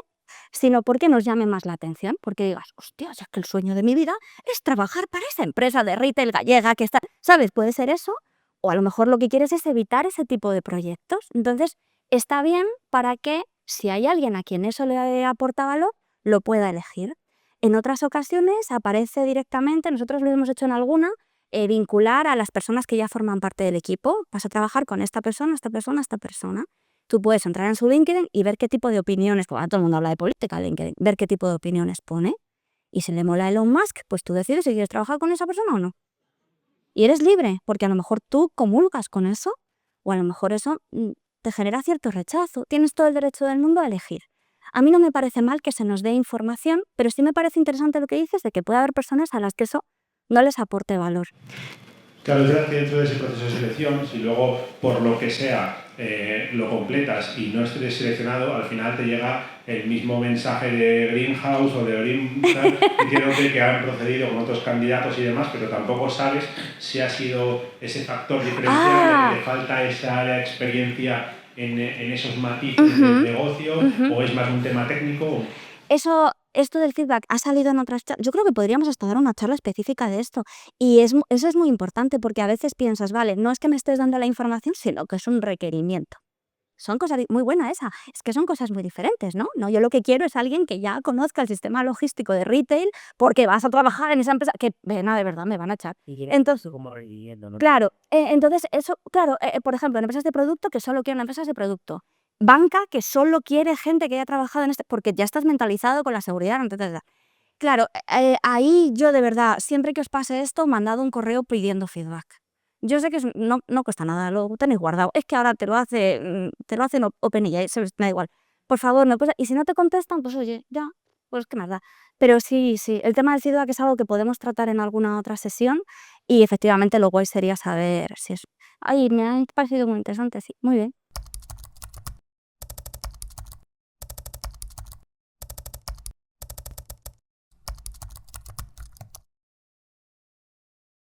sino porque nos llame más la atención, porque digas, hostia, si es que el sueño de mi vida es trabajar para esa empresa de retail gallega que está, ¿sabes? Puede ser eso, o a lo mejor lo que quieres es evitar ese tipo de proyectos. Entonces, está bien para que si hay alguien a quien eso le aporta valor, lo pueda elegir. En otras ocasiones aparece directamente, nosotros lo hemos hecho en alguna, vincular a las personas que ya forman parte del equipo. Vas a trabajar con esta persona, esta persona, esta persona. Tú puedes entrar en su LinkedIn y ver qué tipo de opiniones, porque ahora todo el mundo habla de política en LinkedIn, ver qué tipo de opiniones pone. Y si le mola a Elon Musk, pues tú decides si quieres trabajar con esa persona o no. Y eres libre, porque a lo mejor tú comulgas con eso, o a lo mejor eso te genera cierto rechazo. Tienes todo el derecho del mundo a elegir. A mí no me parece mal que se nos dé información, pero sí me parece interesante lo que dices de que puede haber personas a las que eso no les aporte valor. Claro, es verdad que dentro de ese proceso de selección, si luego por lo que sea lo completas y no estés seleccionado, al final te llega el mismo mensaje de Greenhouse o de Green, diciéndote que han procedido con otros candidatos y demás, pero tampoco sabes si ha sido ese factor diferencial, le falta esa área de experiencia en esos matices del negocio, o es más un tema técnico. Esto del feedback ha salido en otras charlas. Yo creo que podríamos hasta dar una charla específica de esto. Y eso es muy importante porque a veces piensas, vale, no es que me estés dando la información, sino que es un requerimiento. Son cosas muy buena esa. Es que son cosas muy diferentes, ¿no? No, yo lo que quiero es alguien que ya conozca el sistema logístico de retail porque vas a trabajar en esa empresa que, venga, de verdad, me van a echar. Entonces, como riendo, ¿no? claro, entonces eso, claro, por ejemplo, en empresas de producto que solo quieren empresas de producto. Banca que solo quiere gente que haya trabajado en porque ya estás mentalizado con la seguridad. Entonces, claro, ahí yo de verdad, siempre que os pase esto, mandad un correo pidiendo feedback. Yo sé que no cuesta nada, lo tenéis guardado. Es que ahora te lo hacen OpenAI, me da igual. Por favor, y si no te contestan, pues oye, ya, pues qué más da. Pero sí, el tema del feedback es algo que podemos tratar en alguna otra sesión y efectivamente lo guay sería saber si es... Ay, me ha parecido muy interesante, sí, muy bien.